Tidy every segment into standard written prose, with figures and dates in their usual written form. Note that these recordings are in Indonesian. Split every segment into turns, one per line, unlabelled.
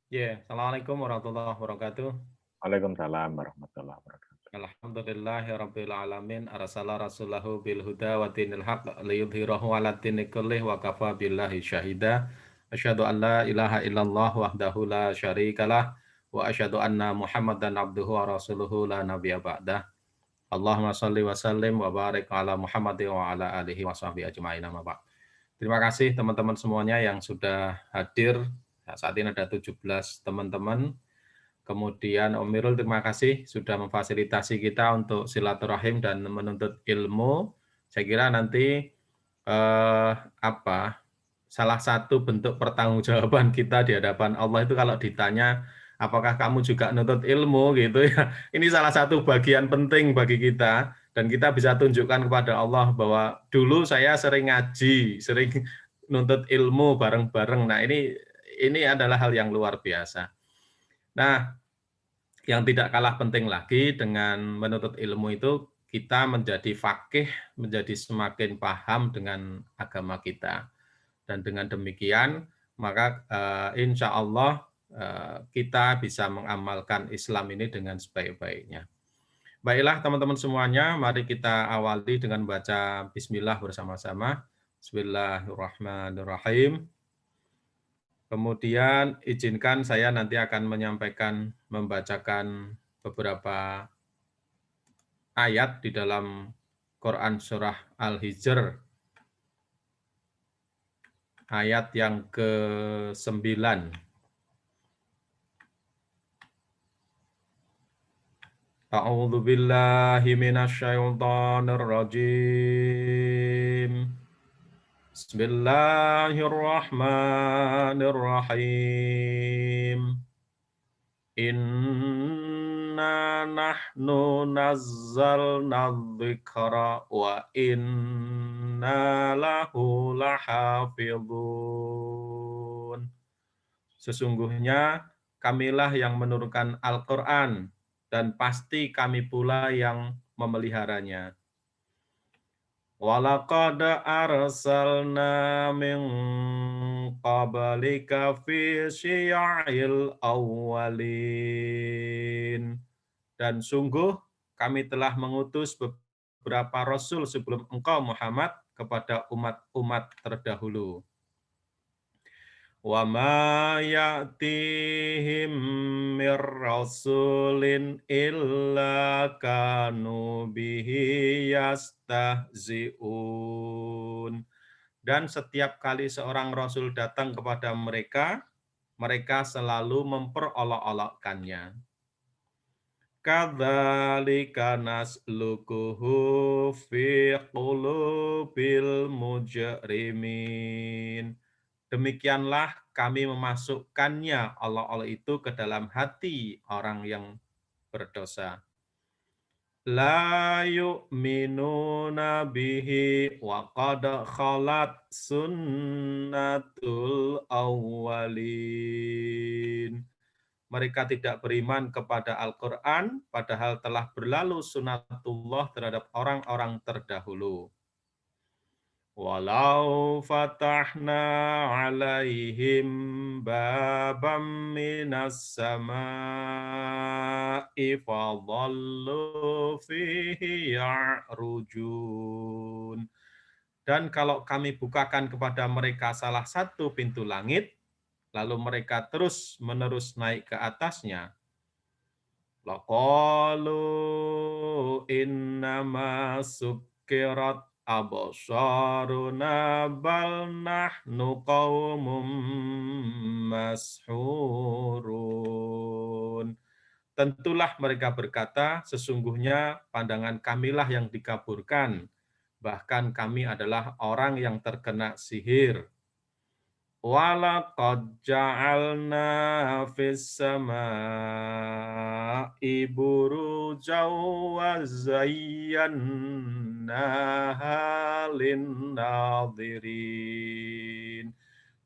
Ya, Assalamualaikum warahmatullahi wabarakatuh.
Waalaikumsalam warahmatullahi wabarakatuh.
Alhamdulillahirabbil alamin arsala rasulahu bil huda wa dinil haq liyudhhirahu 'ala dini kullih wa kafa billahi syahida. Asyhadu an la ilaha illallah wahdahu la syarikalah wa asyhadu anna Muhammadan abduhu wa rasuluhu la nabiyya ba'dah. Allahumma shalli wa sallim wa barik ala Muhammadin wa ala alihi wa sahbihi ajma'in amma ba'd. Terima kasih teman-teman semuanya yang sudah hadir. Ya, saat ini ada 17 teman-teman. Kemudian Om Mirul, terima kasih sudah memfasilitasi kita untuk silaturahim dan menuntut ilmu. Saya kira nanti salah satu bentuk pertanggungjawaban kita di hadapan Allah itu kalau ditanya, apakah kamu juga nuntut ilmu gitu ya. Ini salah satu bagian penting bagi kita dan kita bisa tunjukkan kepada Allah bahwa dulu saya sering ngaji, sering nuntut ilmu bareng-bareng. Nah, ini adalah hal yang luar biasa. Nah, yang tidak kalah penting lagi dengan menuntut ilmu itu, kita menjadi faqih, menjadi semakin paham dengan agama kita. Dan dengan demikian, maka insya Allah kita bisa mengamalkan Islam ini dengan sebaik-baiknya. Baiklah teman-teman semuanya, mari kita awali dengan baca Bismillah bersama-sama. Bismillahirrahmanirrahim. Kemudian izinkan saya nanti akan membacakan beberapa ayat di dalam Quran surah Al-Hijr, ayat yang ke-9. A'udzu billahi minasyaitonir rajim. Bismillahirrahmanirrahim. Inna nahnu nazzalna dzikra wa inna lahu lahafizun. Sesungguhnya kamilah yang menurunkan Al-Quran dan pasti kami pula yang memeliharanya. Walaqad arsalna min qablika fi syi'il awwalin. Dan sungguh kami telah mengutus beberapa rasul sebelum engkau Muhammad kepada umat-umat terdahulu. Wa ma ya'tihim mir rasulin illa kanu bihi yastahzi'un. Dan setiap kali seorang rasul datang kepada mereka, mereka selalu memperolok-olokkannya. Kadzalika nasluquhu fi qulubil mujrimin. Demikianlah kami memasukkannya Allah itu ke dalam hati orang yang berdosa. La yu'minuna bihi wa qad khalat sunnatul awwalin. Mereka tidak beriman kepada Al-Quran, padahal telah berlalu sunatullah terhadap orang-orang terdahulu. Walau fatahna alaihim babam minas sama'i fadhallu fihi ya'rujun. Dan kalau kami bukakan kepada mereka salah satu pintu langit, lalu mereka terus-menerus naik ke atasnya, laqalu innama sukkirat absaruna bal nahnu qaumum mashurun. Tentulah mereka berkata, sesungguhnya pandangan kamilah yang dikaburkan, bahkan kami adalah orang yang terkena sihir. Walaqad ja'alna fis samaa'i burujaw wa zayyannaha lin-nadhirin.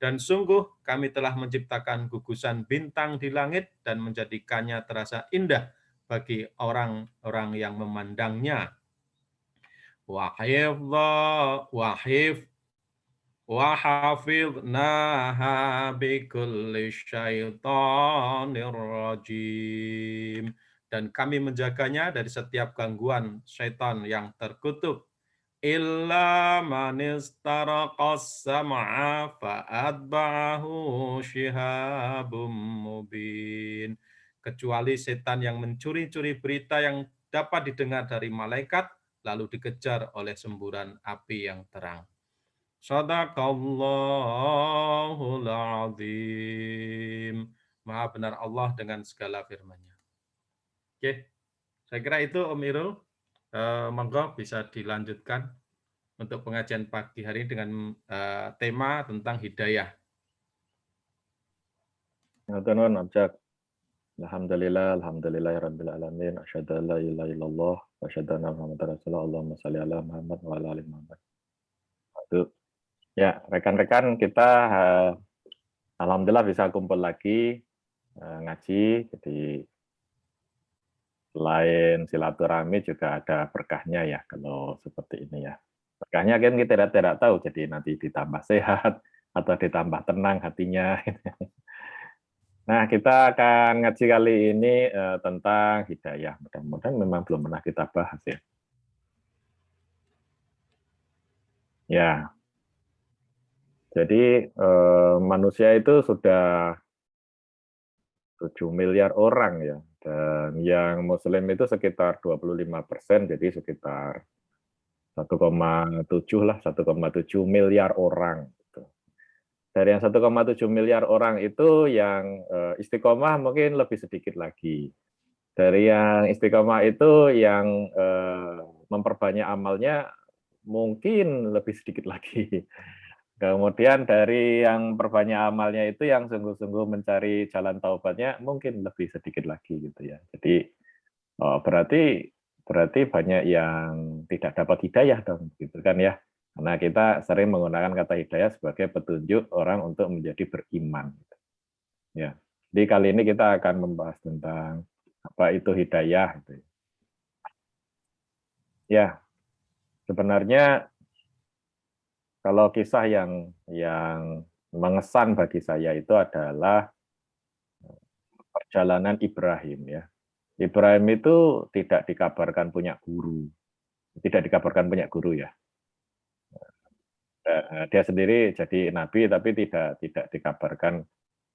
Dan sungguh kami telah menciptakan gugusan bintang di langit dan menjadikannya terasa indah bagi orang-orang yang memandangnya. Wa hifdha wa wa hafidnaha bikulli syaitanir rajim. Dan kami menjaganya dari setiap gangguan syaitan yang terkutuk. Illa man istaraqas sam'a fa'atba'ahu shihabum mubin. Kecuali setan yang mencuri-curi berita yang dapat didengar dari malaikat, lalu dikejar oleh semburan api yang terang. Shadaqallahul azim. Maha benar Allah dengan segala firman-Nya. Oke, saya kira itu Om Irul. Monggo bisa dilanjutkan untuk pengajian pagi hari ini dengan tema tentang hidayah.
Nuhun Abjad. Alhamdulillah, alhamdulillahirabbil alamin. Asyhadu an la ilaha illallah wa asyhadu anna Muhammadar Rasulullah. Allahumma shalli ala Muhammad wa ala ali Muhammad. Aduh. Ya, rekan-rekan kita alhamdulillah bisa kumpul lagi ngaji. Jadi selain silaturahmi juga ada berkahnya ya kalau seperti ini ya. Berkahnya kan kita tidak tahu, jadi nanti ditambah sehat atau ditambah tenang hatinya. Nah, kita akan ngaji kali ini tentang hidayah. Mudah-mudahan memang belum pernah kita bahas ya. Ya, jadi manusia itu sudah 7 miliar orang ya. Dan yang Muslim itu sekitar 25%, jadi sekitar 1,7 lah, 1,7 miliar orang. Dari yang 1,7 miliar orang itu yang istiqomah mungkin lebih sedikit lagi. Dari yang istiqomah itu yang memperbanyak amalnya mungkin lebih sedikit lagi. Kemudian dari yang perbanyak amalnya itu yang sungguh-sungguh mencari jalan taubatnya mungkin lebih sedikit lagi gitu ya. Jadi berarti banyak yang tidak dapat hidayah dong gitu kan ya. Karena kita sering menggunakan kata hidayah sebagai petunjuk orang untuk menjadi beriman. Ya. Jadi kali ini kita akan membahas tentang apa itu hidayah. Ya, sebenarnya kalau kisah yang mengesan bagi saya itu adalah perjalanan Ibrahim ya. Ibrahim itu tidak dikabarkan punya guru. Tidak dikabarkan punya guru ya. Dia sendiri jadi nabi tapi tidak dikabarkan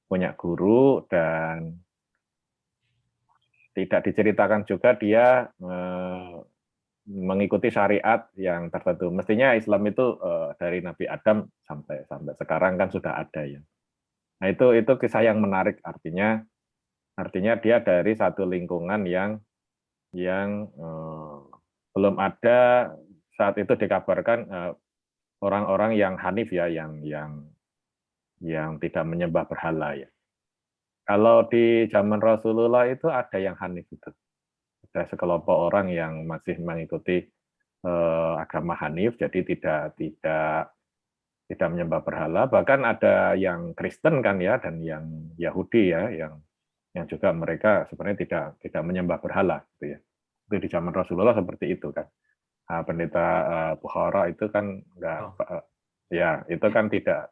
punya guru dan tidak diceritakan juga dia mengikuti syariat yang tertentu. Mestinya Islam itu dari Nabi Adam sampai sekarang kan sudah ada ya. Nah itu kisah yang menarik, artinya dia dari satu lingkungan yang belum ada saat itu dikabarkan orang-orang yang hanif ya, yang tidak menyembah berhala ya. Kalau di zaman Rasulullah itu ada yang hanif itu. Ada sekelompok orang yang masih mengikuti agama Hanif, jadi tidak menyembah berhala. Bahkan ada yang Kristen kan ya, dan yang Yahudi ya, yang juga mereka sebenarnya tidak menyembah berhala, gitu ya. Itu di zaman Rasulullah seperti itu kan. Nah, pendeta Bukhara itu kan enggak, ya itu kan tidak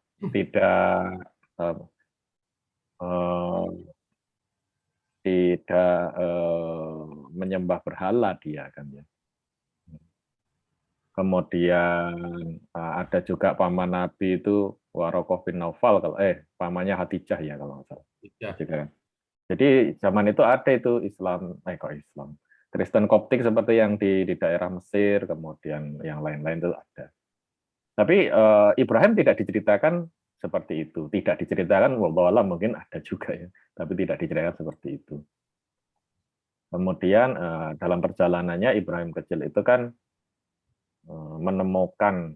menyembah berhala dia kan ya. Kemudian ada juga paman Nabi itu Warokoh bin Naufal, pamannya Hatijah ya kalau nggak salah. Ya. Jadi zaman itu ada itu Islam, Kristen Koptik seperti yang di daerah Mesir, kemudian yang lain-lain itu ada. Tapi Ibrahim tidak diceritakan seperti itu, tidak diceritakan, wallahualam mungkin ada juga ya, tapi tidak diceritakan seperti itu. Kemudian dalam perjalanannya Ibrahim kecil itu kan menemukan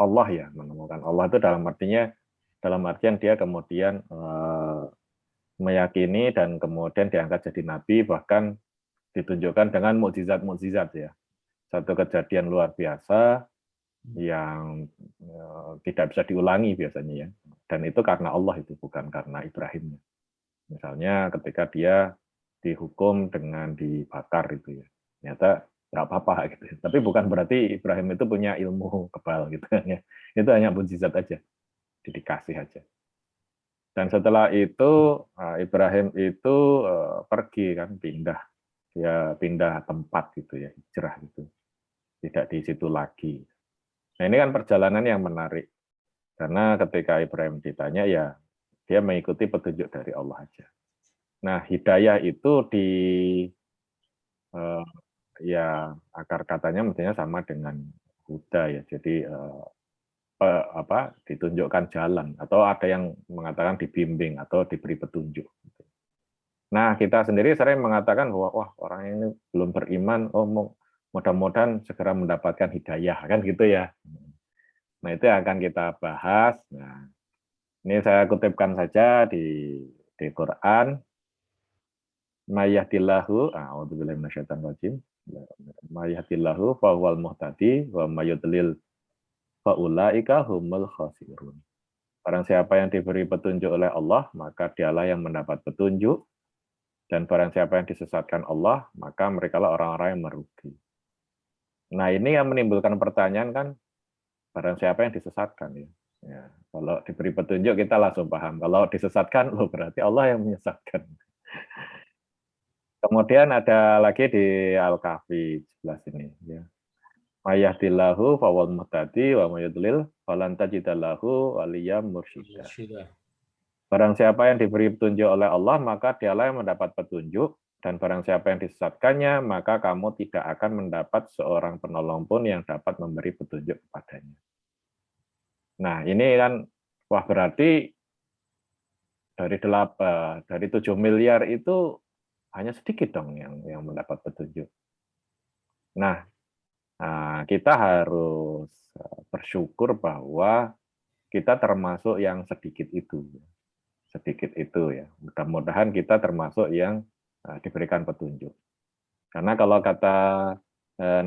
Allah ya, menemukan Allah itu dalam artian dia kemudian meyakini dan kemudian diangkat jadi nabi, bahkan ditunjukkan dengan mukjizat-mukjizat ya. Satu kejadian luar biasa yang tidak bisa diulangi biasanya ya. Dan itu karena Allah, itu bukan karena Ibrahim. Misalnya ketika dia dihukum dengan dibakar itu ya. Ternyata nggak apa-apa gitu. Tapi bukan berarti Ibrahim itu punya ilmu kebal gitu kan ya. Itu hanya mukjizat aja, dikasih aja. Dan setelah itu Ibrahim itu pergi kan, pindah, dia pindah tempat gitu ya, hijrah gitu, tidak di situ lagi. Nah ini kan perjalanan yang menarik, karena ketika Ibrahim ditanya ya dia mengikuti petunjuk dari Allah aja. Nah hidayah itu eh, ya akar katanya mestinya sama dengan huda ya, jadi ditunjukkan jalan, atau ada yang mengatakan dibimbing atau diberi petunjuk. Nah, kita sendiri sering mengatakan bahwa wah orang ini belum beriman, oh mudah-mudahan segera mendapatkan hidayah kan gitu ya. Nah, itu yang akan kita bahas. Nah, ini saya kutipkan saja di Quran. Mayahdillahu, a'udzubillahi minasyaitonir rajim. Mayahdillahu fahuwal muhtadi wa mayudlil faulaika humul khasirun. Barang siapa yang diberi petunjuk oleh Allah, maka dialah yang mendapat petunjuk. Dan barang siapa yang disesatkan Allah, maka merekalah orang-orang yang merugi. Nah ini yang menimbulkan pertanyaan kan, barang siapa yang disesatkan ya. Ya, kalau diberi petunjuk kita langsung paham. Kalau disesatkan, loh berarti Allah yang menyesatkan. Kemudian ada lagi di Al-Kahfi sebelah sini. Ya. Mayahdillahu fawal muhtadi wa mayudlil falan tajidalahu waliyam mursyida. Barang siapa yang diberi petunjuk oleh Allah, maka dialah yang mendapat petunjuk. Dan barang siapa yang disesatkannya, maka kamu tidak akan mendapat seorang penolong pun yang dapat memberi petunjuk kepadanya. Nah, ini kan, wah berarti dari 7 miliar itu hanya sedikit dong yang mendapat petunjuk. Nah, kita harus bersyukur bahwa kita termasuk yang sedikit itu. Sedikit itu ya. Mudah-mudahan kita termasuk yang diberikan petunjuk. Karena kalau kata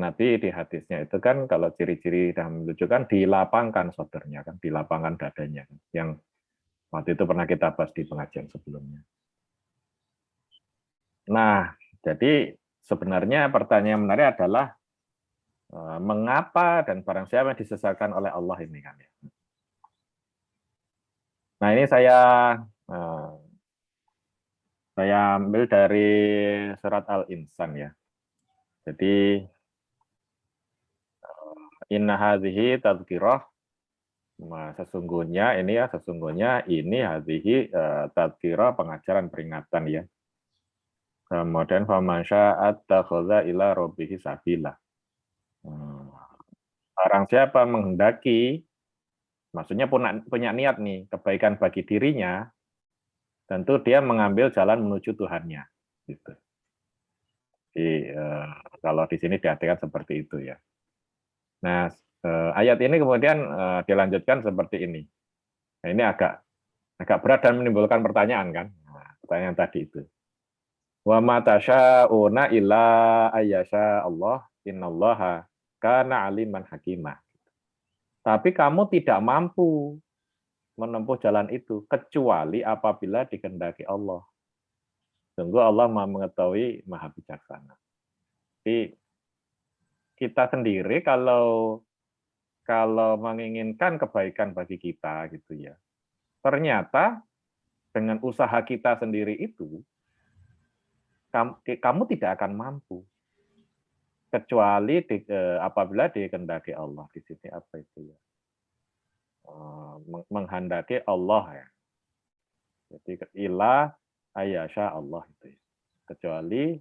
Nabi di hadisnya itu kan kalau ciri-ciri dan menunjukkan dilapangkan sodernya kan, dilapangkan dadanya kan. Yang waktu itu pernah kita bahas di pengajian sebelumnya. Nah, jadi sebenarnya pertanyaan menarik adalah mengapa dan barang siapa yang disesatkan oleh Allah ini kan ya. Nah, ini saya ambil dari surat Al-Insan ya. Jadi inna hadhihi tadhkirah, sesungguhnya ini hadhihi tadhkirah, pengajaran peringatan ya. Kemudian faman sya'at takhadha ila rabbih sabila. Barang siapa menghendaki, maksudnya punya niat nih kebaikan bagi dirinya, tentu dia mengambil jalan menuju Tuhannya gitu. Jadi kalau di sini diartikan seperti itu ya. Nah, ayat ini kemudian dilanjutkan seperti ini. Nah, ini agak berat dan menimbulkan pertanyaan kan. Nah, pertanyaan tadi itu. Wa ma tasya'una illa ayyasha Allah innallaha kana aliman hakimah. Tapi kamu tidak mampu menempuh jalan itu kecuali apabila dikehendaki Allah. Sungguh Allah Maha mengetahui, Maha bijaksana. Jadi kita sendiri kalau menginginkan kebaikan bagi kita gitu ya. Ternyata dengan usaha kita sendiri itu kamu tidak akan mampu kecuali apabila dikehendaki Allah. Di sini apa itu ya? Menghendaki Allah ya. Jadi ilah ayyasha Allah itu ya. Kecuali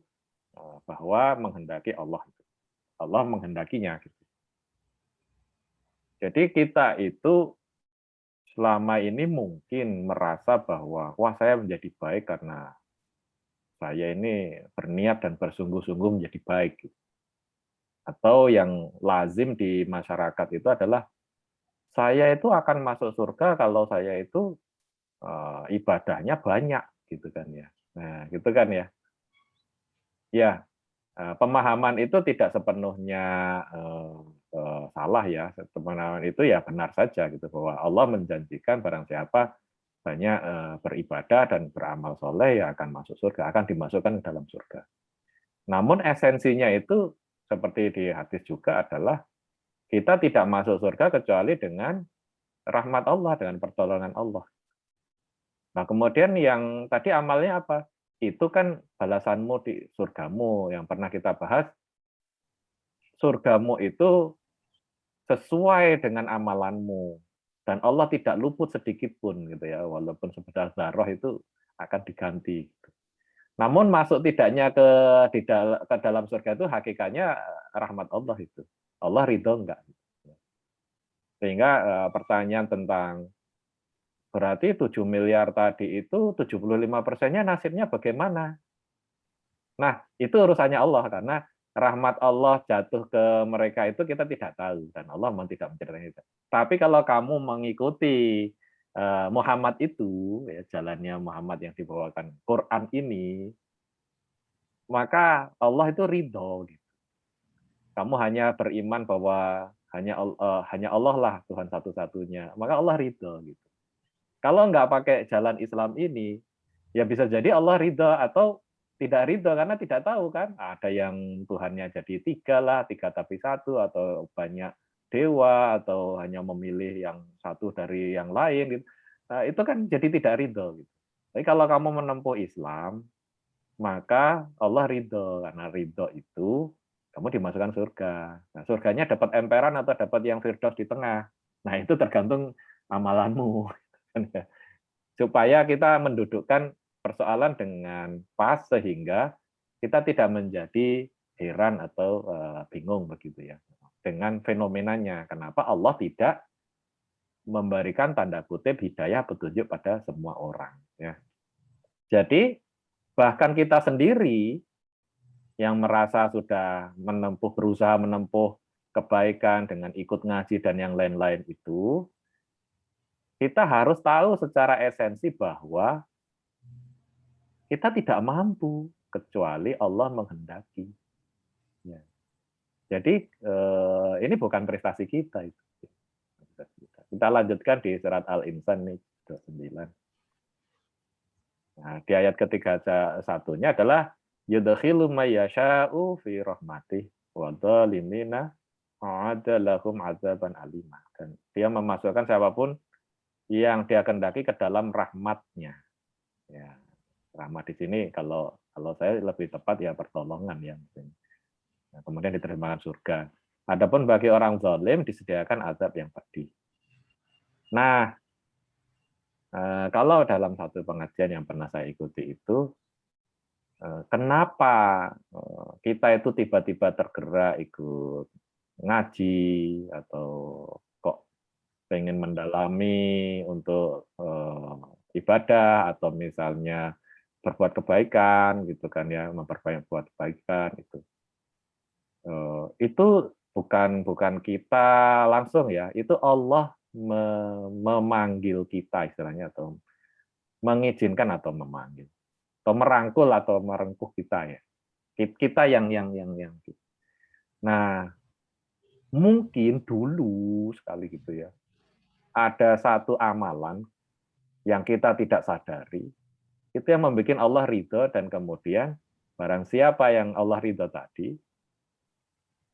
bahwa menghendaki Allah itu. Allah menghendakinya gitu. Jadi kita itu selama ini mungkin merasa bahwa wah saya menjadi baik karena saya ini berniat dan bersungguh-sungguh menjadi baik. Gitu. Atau yang lazim di masyarakat itu adalah saya itu akan masuk surga kalau saya itu ibadahnya banyak gitu kan ya. Nah, gitu kan ya. Ya, pemahaman itu tidak sepenuhnya salah ya. Pemahaman itu ya benar saja gitu bahwa Allah menjanjikan barang siapa banyak beribadah dan beramal soleh ya akan masuk surga, akan dimasukkan ke dalam surga. Namun esensinya itu seperti di hadis juga adalah kita tidak masuk surga kecuali dengan rahmat Allah, dengan pertolongan Allah. Nah, kemudian yang tadi amalnya apa? Itu kan balasanmu di surgamu yang pernah kita bahas. Surgamu itu sesuai dengan amalanmu. Dan Allah tidak luput sedikit pun gitu ya, walaupun sebesar zarah itu akan diganti. Namun masuk tidaknya ke dalam surga itu hakikatnya rahmat Allah itu. Allah ridho enggak? Sehingga pertanyaan tentang berarti 7 miliar tadi itu 75%-nya nasibnya bagaimana? Nah, itu urusannya Allah karena rahmat Allah jatuh ke mereka itu kita tidak tahu dan Allah memang tidak menceritakan itu. Tapi kalau kamu mengikuti Muhammad itu, ya, jalannya Muhammad yang dibawakan Quran ini, maka Allah itu ridho. Gitu. Kamu hanya beriman bahwa hanya Allah lah Tuhan satu-satunya, maka Allah ridho. Gitu. Kalau nggak pakai jalan Islam ini, ya bisa jadi Allah ridho atau tidak ridho karena tidak tahu kan. Ada yang Tuhannya jadi tiga lah, tiga tapi satu, atau banyak dewa, atau hanya memilih yang satu dari yang lain. Gitu. Nah, itu kan jadi tidak ridho. Gitu. Tapi kalau kamu menempuh Islam, maka Allah ridho. Karena ridho itu kamu dimasukkan surga. Nah, surganya dapat emperan atau dapat yang firdaus di tengah. Nah, itu tergantung amalanmu. Supaya kita mendudukkan persoalan dengan pas sehingga kita tidak menjadi heran atau bingung begitu ya dengan fenomenanya. Kenapa Allah tidak memberikan tanda kutip hidayah petunjuk pada semua orang ya. Jadi bahkan kita sendiri yang merasa sudah berusaha menempuh kebaikan dengan ikut ngaji dan yang lain-lain itu, kita harus tahu secara esensi bahwa kita tidak mampu kecuali Allah menghendaki. Ya. Jadi ini bukan prestasi kita itu. Kita lanjutkan di surat Al-Insan nih 29. Nah, di ayat ketiga satunya adalah yudkhilu may yasha'u fi rahmatih wa dhalimina a'adda lahum adzaban alimah. Dan dia memasukkan siapapun yang dia kehendaki ke dalam rahmatnya. Ya, rahmat di sini kalau saya lebih tepat ya pertolongan ya. Nah, kemudian diterimakan surga. Adapun bagi orang zalim disediakan azab yang pedih. Nah, kalau dalam satu pengajian yang pernah saya ikuti itu, kenapa kita itu tiba-tiba tergerak ikut ngaji atau kok pengen mendalami untuk ibadah atau misalnya berbuat kebaikan gitu kan ya, memperbanyak buat kebaikan itu bukan kita langsung ya, itu Allah memanggil kita istilahnya atau mengizinkan atau memanggil atau merangkul atau merengkuh kita ya, kita yang. Nah mungkin dulu sekali gitu ya, ada satu amalan yang kita tidak sadari itu yang membuat Allah ridho, dan kemudian barang siapa yang Allah ridho tadi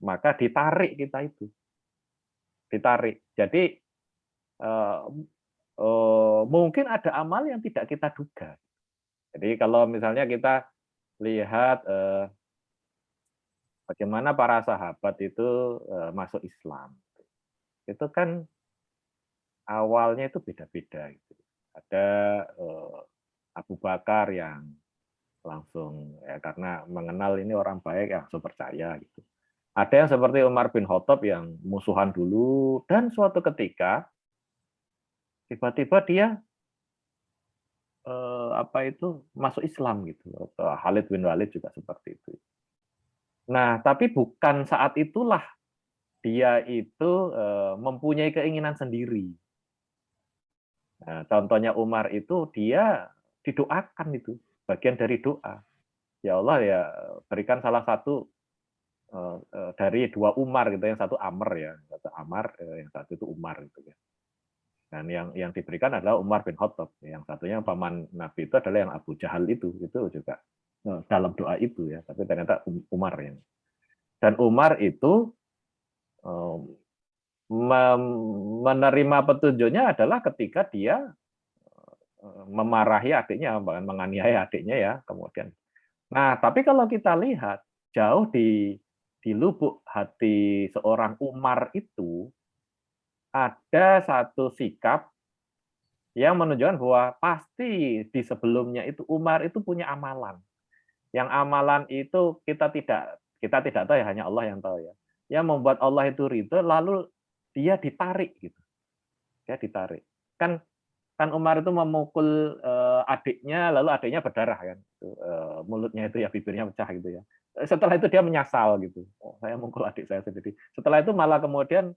maka ditarik kita itu, ditarik. Jadi mungkin ada amal yang tidak kita duga. Jadi kalau misalnya kita lihat bagaimana para sahabat itu masuk Islam, itu kan awalnya itu beda-beda. Gitu. Ada Abu Bakar yang langsung ya karena mengenal ini orang baik ya langsung percaya gitu. Ada yang seperti Umar bin Khattab yang musuhan dulu dan suatu ketika tiba-tiba dia masuk Islam gitu. Khalid bin Walid juga seperti itu. Nah, tapi bukan saat itulah dia itu mempunyai keinginan sendiri. Nah, contohnya Umar itu dia didoakan itu, bagian dari doa. Ya Allah ya berikan salah satu dari dua Umar gitu, yang satu Amr ya, satu Amr, yang satu itu Umar gitu ya. Dan yang diberikan adalah Umar bin Khattab, yang satunya paman Nabi itu adalah yang Abu Jahal itu juga dalam doa itu ya, tapi ternyata Umar yang. Dan Umar itu menerima petunjuknya adalah ketika dia memarahi adiknya, bahkan menganiaya adiknya ya kemudian. Nah, tapi kalau kita lihat jauh di lubuk hati seorang Umar itu ada satu sikap yang menunjukkan bahwa pasti di sebelumnya itu Umar itu punya amalan. Yang amalan itu kita tidak tahu ya, hanya Allah yang tahu ya. Yang membuat Allah itu ridho lalu dia ditarik gitu. Dia ditarik. Kan kan Umar itu memukul adiknya lalu adiknya berdarah kan. Mulutnya itu ya bibirnya pecah gitu ya. Setelah itu dia menyesal gitu. Oh, saya mukul adik saya sendiri. Setelah itu malah kemudian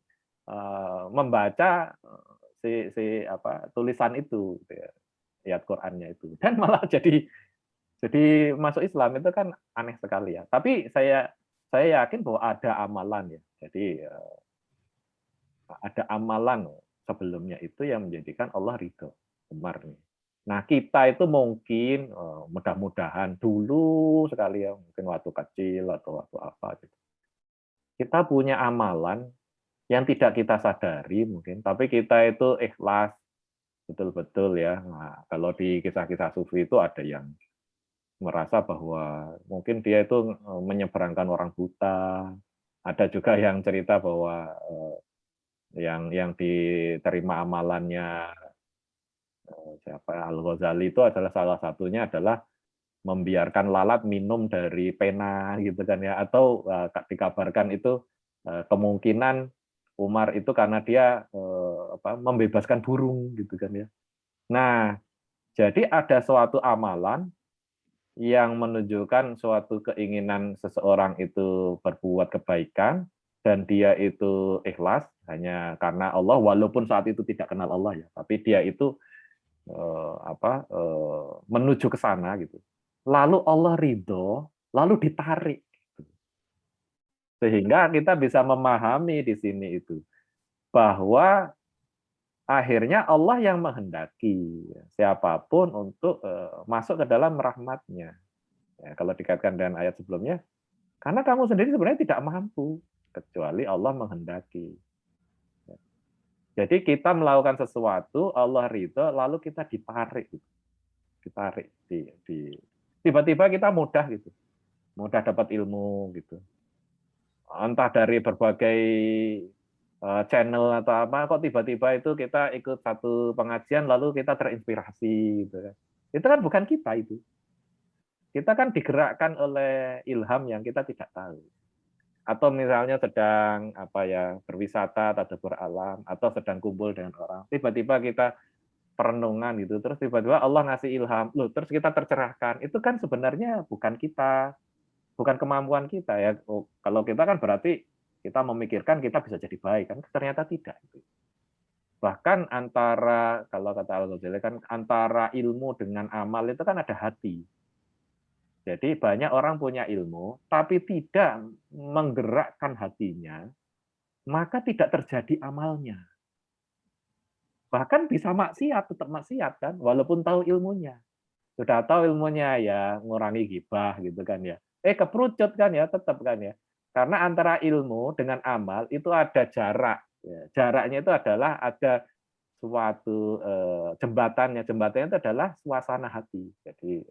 membaca tulisan itu gitu ya, ayat Qur'annya itu. Dan malah jadi masuk Islam itu kan aneh sekali ya. Tapi saya yakin bahwa ada amalan ya. Jadi ada amalan sebelumnya itu yang menjadikan Allah ridho Umar nih. Nah kita itu mungkin mudah-mudahan dulu sekali ya, mungkin waktu kecil atau waktu apa gitu. Kita punya amalan yang tidak kita sadari mungkin, tapi kita itu ikhlas betul-betul ya. Nah, kalau di kisah-kisah sufi itu ada yang merasa bahwa mungkin dia itu menyeberangkan orang buta. Ada juga yang cerita bahwa yang diterima amalannya siapa Al-Ghazali itu adalah salah satunya adalah membiarkan lalat minum dari pena gitu kan ya, atau dikabarkan itu kemungkinan Umar itu karena dia membebaskan burung gitu kan ya. Nah, jadi ada suatu amalan yang menunjukkan suatu keinginan seseorang itu berbuat kebaikan dan dia itu ikhlas hanya karena Allah walaupun saat itu tidak kenal Allah ya, tapi dia itu menuju ke sana gitu. Lalu Allah ridho, lalu ditarik. Sehingga kita bisa memahami di sini itu bahwa akhirnya Allah yang menghendaki siapapun untuk masuk ke dalam rahmat-Nya. Ya, kalau dikaitkan dengan ayat sebelumnya, karena kamu sendiri sebenarnya tidak mampu kecuali Allah menghendaki. Jadi kita melakukan sesuatu, Allah ridho, lalu kita ditarik, ditarik, tiba-tiba kita mudah gitu, mudah dapat ilmu gitu. Entah dari berbagai channel atau apa, kok tiba-tiba itu kita ikut satu pengajian lalu kita terinspirasi gitu kan. Itu kan bukan kita itu. Kita kan digerakkan oleh ilham yang kita tidak tahu. Atau misalnya sedang berwisata, tadabbur alam, atau sedang kumpul dengan orang, tiba-tiba kita perenungan gitu, terus tiba-tiba Allah ngasih ilham, loh, terus kita tercerahkan. Itu kan sebenarnya bukan kita, bukan kemampuan kita ya. Oh, kalau kita kan berarti kita memikirkan kita bisa jadi baik kan, ternyata tidak. Bahkan antara, kalau kata Al-Ghazali kan antara ilmu dengan amal itu kan ada hati. Jadi banyak orang punya ilmu, tapi tidak menggerakkan hatinya, maka tidak terjadi amalnya. Bahkan bisa maksiat, tetap maksiat kan, walaupun tahu ilmunya. Sudah tahu ilmunya ya ngurangi gibah gitu kan ya. Keperucut kan ya, tetap kan ya. Karena antara ilmu dengan amal itu ada jarak. Ya, jaraknya itu adalah ada suatu jembatannya. Jembatannya itu adalah suasana hati. Jadi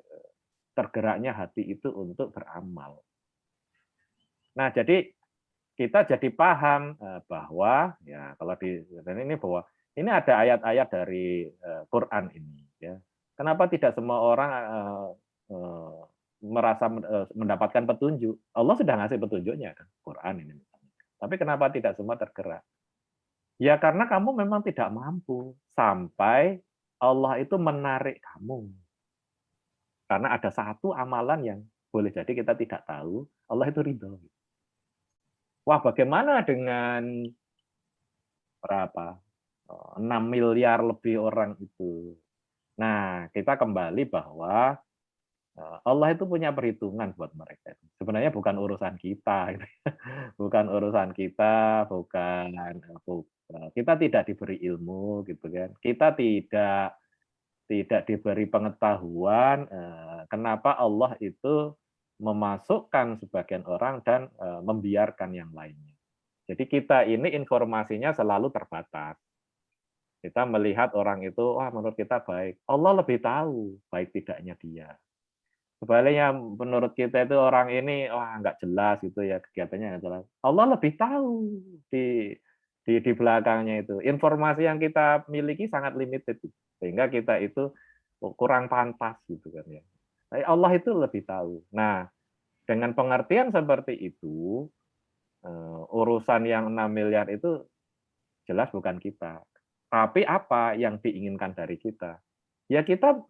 tergeraknya hati itu untuk beramal. Nah, jadi kita jadi paham bahwa ya kalau di ini bahwa ini ada ayat-ayat dari Quran ini ya. Kenapa tidak semua orang merasa mendapatkan petunjuk? Allah sudah ngasih petunjuknya kan, Quran ini. Tapi kenapa tidak semua tergerak? Ya karena kamu memang tidak mampu sampai Allah itu menarik kamu. Karena ada satu amalan yang boleh jadi kita tidak tahu, Allah itu ridho. Wah, bagaimana dengan berapa? 6 miliar lebih orang itu. Nah, kita kembali bahwa Allah itu punya perhitungan buat mereka. Sebenarnya bukan urusan kita. Bukan urusan kita, bukan kita tidak diberi ilmu gitu kan. Kita tidak diberi pengetahuan kenapa Allah itu memasukkan sebagian orang dan membiarkan yang lainnya. Jadi kita ini informasinya selalu terbatas. Kita melihat orang itu, wah menurut kita baik. Allah lebih tahu baik tidaknya dia. Sebaliknya menurut kita itu orang ini wah nggak jelas gitu ya, kegiatannya nggak jelas. Allah lebih tahu di di belakangnya itu. Informasi yang kita miliki sangat limited sehingga kita itu kurang pantas gitu kan ya. Tapi Allah itu lebih tahu. Nah, dengan pengertian seperti itu, urusan yang 6 miliar itu jelas bukan kita. Tapi apa yang diinginkan dari kita? Ya kita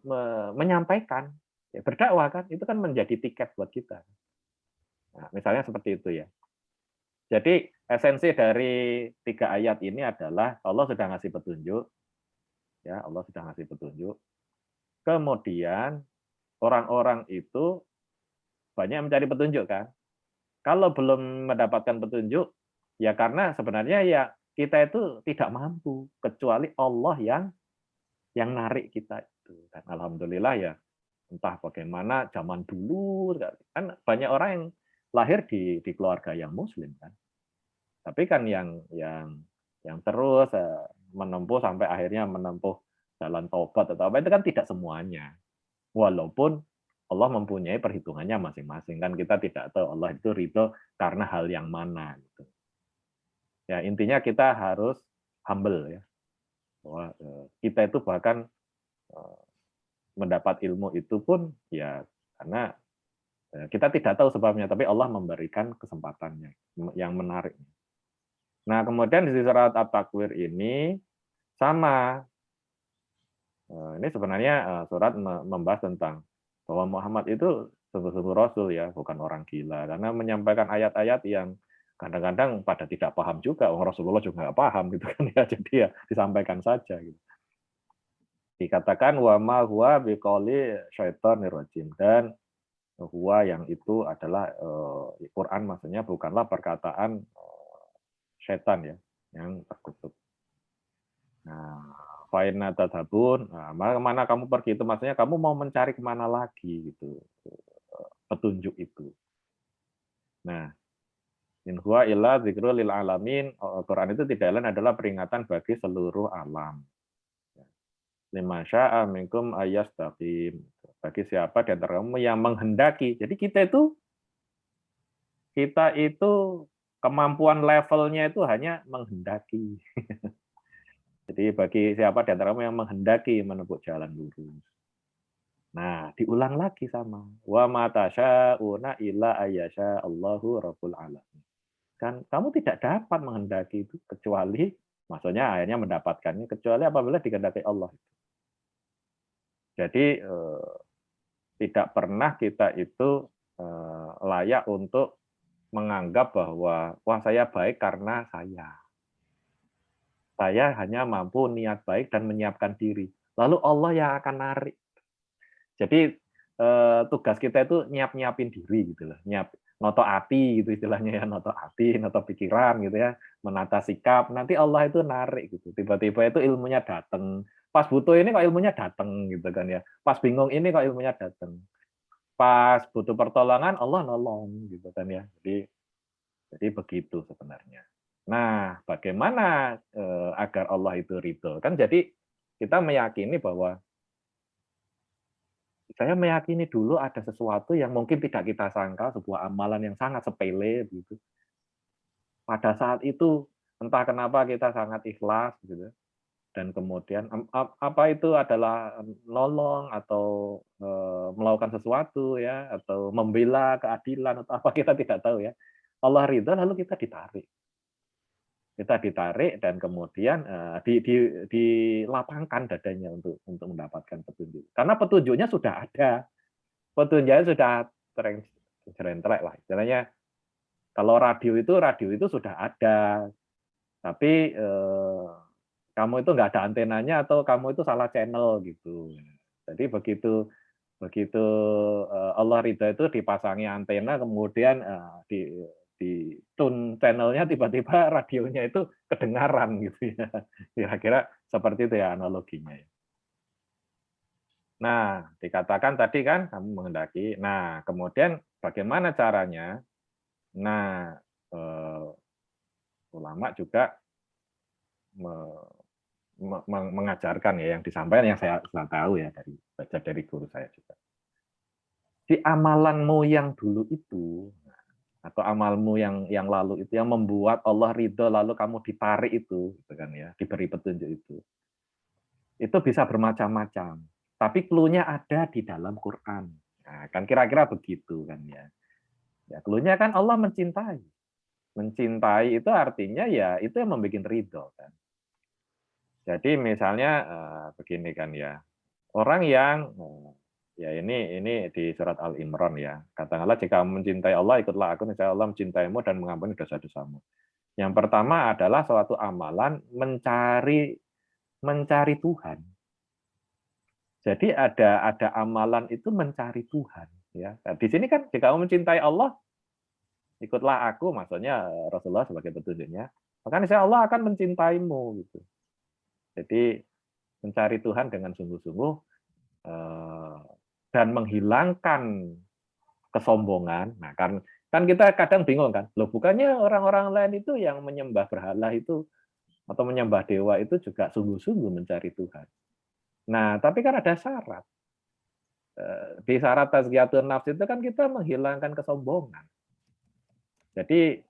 menyampaikan, ya berdakwah kan, itu kan menjadi tiket buat kita. Nah, misalnya seperti itu ya. Jadi esensi dari 3 ayat ini adalah Allah sudah ngasih petunjuk, ya Allah sudah ngasih petunjuk. Kemudian orang-orang itu banyak mencari petunjuk kan. Kalau belum mendapatkan petunjuk, ya karena sebenarnya ya kita itu tidak mampu kecuali Allah yang narik kita itu. Dan alhamdulillah ya entah bagaimana zaman dulu kan banyak orang yang lahir di keluarga yang muslim kan. Tapi kan yang terus menempuh sampai akhirnya menempuh jalan taubat atau apa itu kan tidak semuanya. Walaupun Allah mempunyai perhitungannya masing-masing kan kita tidak tahu Allah itu ridho karena hal yang mana gitu. Ya intinya kita harus humble ya. Bahwa kita itu bahkan mendapat ilmu itu pun ya karena kita tidak tahu sebabnya tapi Allah memberikan kesempatannya yang menarik. Nah, kemudian di surat At-Takwir ini sama. Ini sebenarnya surat membahas tentang bahwa Muhammad itu sungguh-sungguh Rasul ya, bukan orang gila. Karena menyampaikan ayat-ayat yang kadang-kadang pada tidak paham juga. Rasulullah juga nggak paham gitu kan ya. Jadi ya disampaikan saja gitu. Dikatakan wa ma huwa biqauli syaitonir rajim dan huwa yang itu adalah Quran maksudnya bukanlah perkataan setan ya yang terkutuk. Nah, faina tadhabun, nah, mana kamu pergi itu maksudnya kamu mau mencari kemana lagi gitu petunjuk itu. Nah, in huwa illa dzikrul lil alamin, Quran itu tidak lain adalah peringatan bagi seluruh alam. Liman syaa minkum ayastaqim, bagi siapa di antara kamu yang menghendaki. Jadi kita itu kemampuan levelnya itu hanya menghendaki. Jadi bagi siapa di antara kamu yang menghendaki menempuh jalan lurus. Nah, diulang lagi sama. Wa ma tasya'una illa ayyasha Allahu rabbul alamin. Kan kamu tidak dapat menghendaki itu kecuali maksudnya akhirnya mendapatkannya kecuali apabila dikehendaki Allah. Jadi tidak pernah kita itu layak untuk menganggap bahwa wah saya baik karena saya hanya mampu niat baik dan menyiapkan diri. Lalu Allah yang akan narik. Jadi tugas kita itu nyiapin diri gitu loh, noto hati gitu istilahnya ya, noto hati, noto pikiran gitu ya, menata sikap. Nanti Allah itu narik gitu. Tiba-tiba itu ilmunya datang. Pas butuh ini kok ilmunya datang gitu kan ya. Pas bingung ini kok ilmunya datang. Pas butuh pertolongan Allah nolong gitu kan ya. Jadi begitu sebenarnya. Nah, bagaimana agar Allah itu ridho? Kan jadi kita meyakini bahwa saya meyakini dulu ada sesuatu yang mungkin tidak kita sangka, sebuah amalan yang sangat sepele gitu. Pada saat itu entah kenapa kita sangat ikhlas gitu. Dan kemudian apa itu adalah nolong atau melakukan sesuatu ya atau membela keadilan atau apa kita tidak tahu ya. Allah ridha lalu kita ditarik. Kita ditarik dan kemudian dilapangkan dadanya untuk mendapatkan petunjuk. Karena petunjuknya sudah ada. Petunjuknya sudah terengtrek lah. Istilahnya kalau radio itu sudah ada. Tapi kamu itu nggak ada antenanya atau kamu itu salah channel gitu. Jadi begitu begitu Allah ridha itu dipasangi antena kemudian di tune channelnya tiba-tiba radionya itu kedengaran gitu ya. Kira-kira seperti itu ya analoginya. Nah, dikatakan tadi kan kamu menghendaki. Nah, kemudian bagaimana caranya? Nah, ulama juga mengajarkan ya yang disampaikan yang saya tahu ya dari baca dari guru saya juga. Di amalanmu yang dulu itu atau amalmu yang lalu itu yang membuat Allah ridho lalu kamu ditarik itu gitu kan ya, diberi petunjuk itu bisa bermacam-macam. Tapi clue-nya ada di dalam Quran. Nah, kan kira-kira begitu kan ya. Ya, clue-nya kan Allah mencintai. Mencintai itu artinya ya itu yang membuat ridho kan. Jadi misalnya begini kan ya, orang yang ya ini di surat Al Imran ya. Katakanlah jika kamu mencintai Allah ikutlah aku, niscaya Allah mencintaimu dan mengampuni dosa-dosamu. Yang pertama adalah suatu amalan mencari Tuhan. Jadi ada amalan itu mencari Tuhan ya. Nah, di sini kan jika kamu mencintai Allah ikutlah aku, maksudnya Rasulullah sebagai petunjuknya. Maka niscaya Allah akan mencintaimu gitu. Jadi mencari Tuhan dengan sungguh-sungguh dan menghilangkan kesombongan. Nah, kan kita kadang bingung kan, loh bukannya orang-orang lain itu yang menyembah berhala itu atau menyembah dewa itu juga sungguh-sungguh mencari Tuhan. Nah, tapi kan ada syarat. Di syarat tazkiyatun nafs itu kan kita menghilangkan kesombongan. Jadi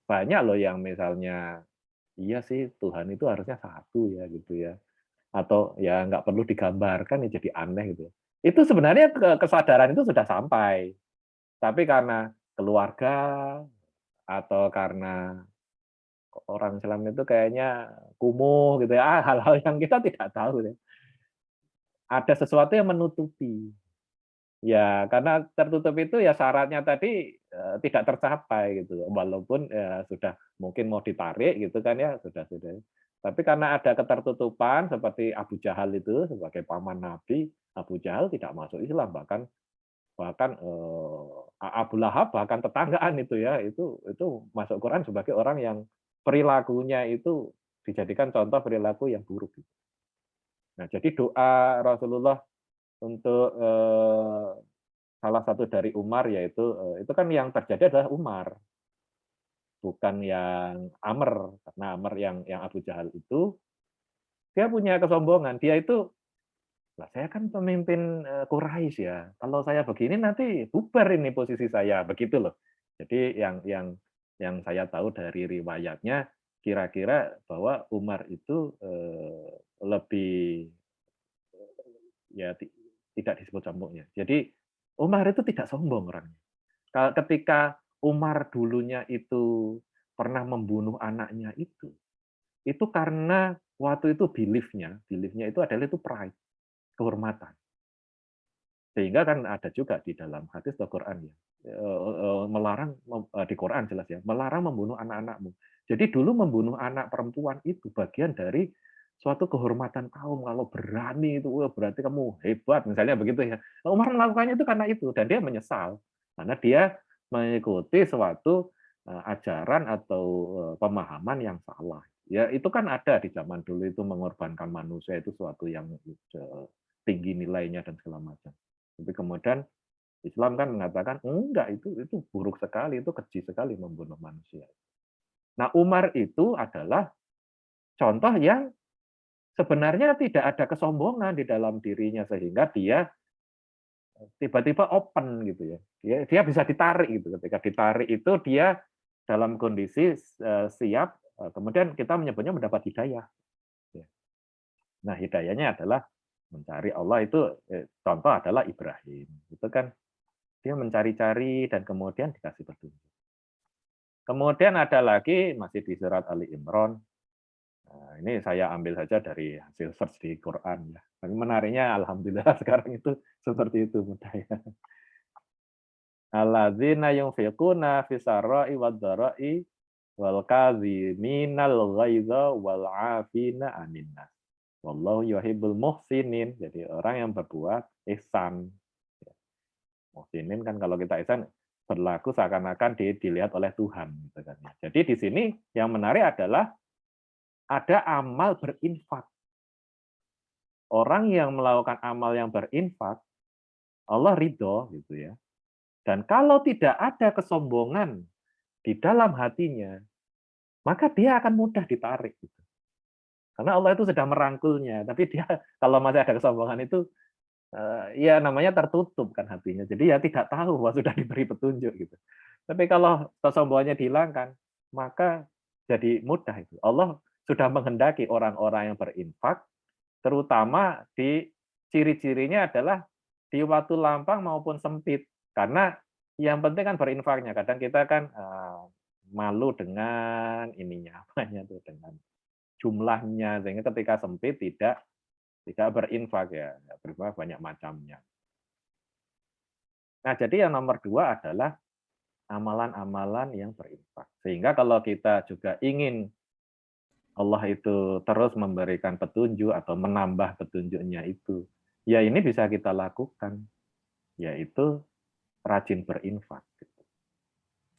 banyak loh yang misalnya, iya sih Tuhan itu harusnya satu ya gitu ya. Atau ya nggak perlu digambarkan ya jadi aneh gitu. Itu sebenarnya kesadaran itu sudah sampai. Tapi karena keluarga atau karena orang Islam itu kayaknya kumuh gitu ya, hal-hal yang kita tidak tahu ya. Ada sesuatu yang menutupi. Ya, karena tertutup itu ya syaratnya tadi tidak tercapai gitu. Walaupun ya sudah mungkin mau ditarik gitu kan ya, sudah. Tapi karena ada ketertutupan seperti Abu Jahal itu sebagai paman Nabi, Abu Jahal tidak masuk Islam bahkan bahkan Abu Lahab bahkan tetanggaan itu ya, itu masuk Quran sebagai orang yang perilakunya itu dijadikan contoh perilaku yang buruk. Nah, jadi doa Rasulullah untuk salah satu dari Umar yaitu itu kan yang terjadi adalah Umar, bukan yang Amr. Karena Amr yang Abu Jahal itu dia punya kesombongan. Dia itu, lah saya kan pemimpin Quraisy ya. Kalau saya begini nanti bubar ini posisi saya, begitu loh. Jadi yang saya tahu dari riwayatnya kira-kira bahwa Umar itu lebih ya tidak disebut sombongnya. Jadi Umar itu tidak sombong orangnya. Ketika Umar dulunya itu pernah membunuh anaknya itu karena waktu itu belief-nya itu adalah itu pride, kehormatan. Sehingga kan ada juga di dalam hadis Al-Qur'an ya, melarang di Quran jelas ya, melarang membunuh anak-anakmu. Jadi dulu membunuh anak perempuan itu bagian dari suatu kehormatan kaum. Kalau berani itu berarti kamu hebat, misalnya begitu ya. Umar melakukannya itu karena itu dan dia menyesal karena dia mengikuti suatu ajaran atau pemahaman yang salah. Ya itu kan ada di zaman dulu itu mengorbankan manusia itu suatu yang tinggi nilainya dan segala macam. Tapi kemudian Islam kan mengatakan enggak, itu buruk sekali, itu keji sekali membunuh manusia. Nah, Umar itu adalah contoh yang sebenarnya tidak ada kesombongan di dalam dirinya sehingga dia tiba-tiba open gitu ya. Dia bisa ditarik gitu. Ketika ditarik itu dia dalam kondisi siap, kemudian kita menyebutnya mendapat hidayah. Nah, hidayahnya adalah mencari Allah itu contoh adalah Ibrahim. Itu kan dia mencari-cari dan kemudian dikasih petunjuk. Kemudian ada lagi masih di surat Ali Imran. Nah, ini saya ambil saja dari hasil search di Quran ya. Tapi menariknya alhamdulillah sekarang itu seperti itu mudah ya. Alladzina yunfiquna fis-sarra'i wad-dharra'i wal kadziminal ghaidza wal 'afina 'anil nas. Wallahu yuhibbul muhsinin. Jadi orang yang berbuat ihsan. Muhsinin kan kalau kita ihsan berlaku seakan-akan dilihat oleh Tuhan gitu kan. Jadi di sini yang menarik adalah ada amal berinfak. orang yang melakukan amal yang berinfak, Allah ridho gitu ya. Dan kalau tidak ada kesombongan di dalam hatinya, maka dia akan mudah ditarik gitu. Karena Allah itu sedang merangkulnya, tapi dia kalau masih ada kesombongan itu ya namanya tertutup kan hatinya. Jadi ya tidak tahu bahwa sudah diberi petunjuk gitu. Tapi kalau kesombongannya dihilangkan, maka jadi mudah itu. Allah sudah menghendaki orang-orang yang berinfak, terutama di ciri-cirinya adalah di waktu lapang maupun sempit. Karena yang penting kan berinfaknya. Kadang kita kan malu dengan ininya, apanya tuh dengan jumlahnya, sehingga ketika sempit tidak berinfak ya, berinfak banyak macamnya. Nah, jadi yang nomor dua adalah amalan-amalan yang berinfak. Sehingga kalau kita juga ingin Allah itu terus memberikan petunjuk atau menambah petunjuknya itu, ya ini bisa kita lakukan, yaitu rajin berinfak.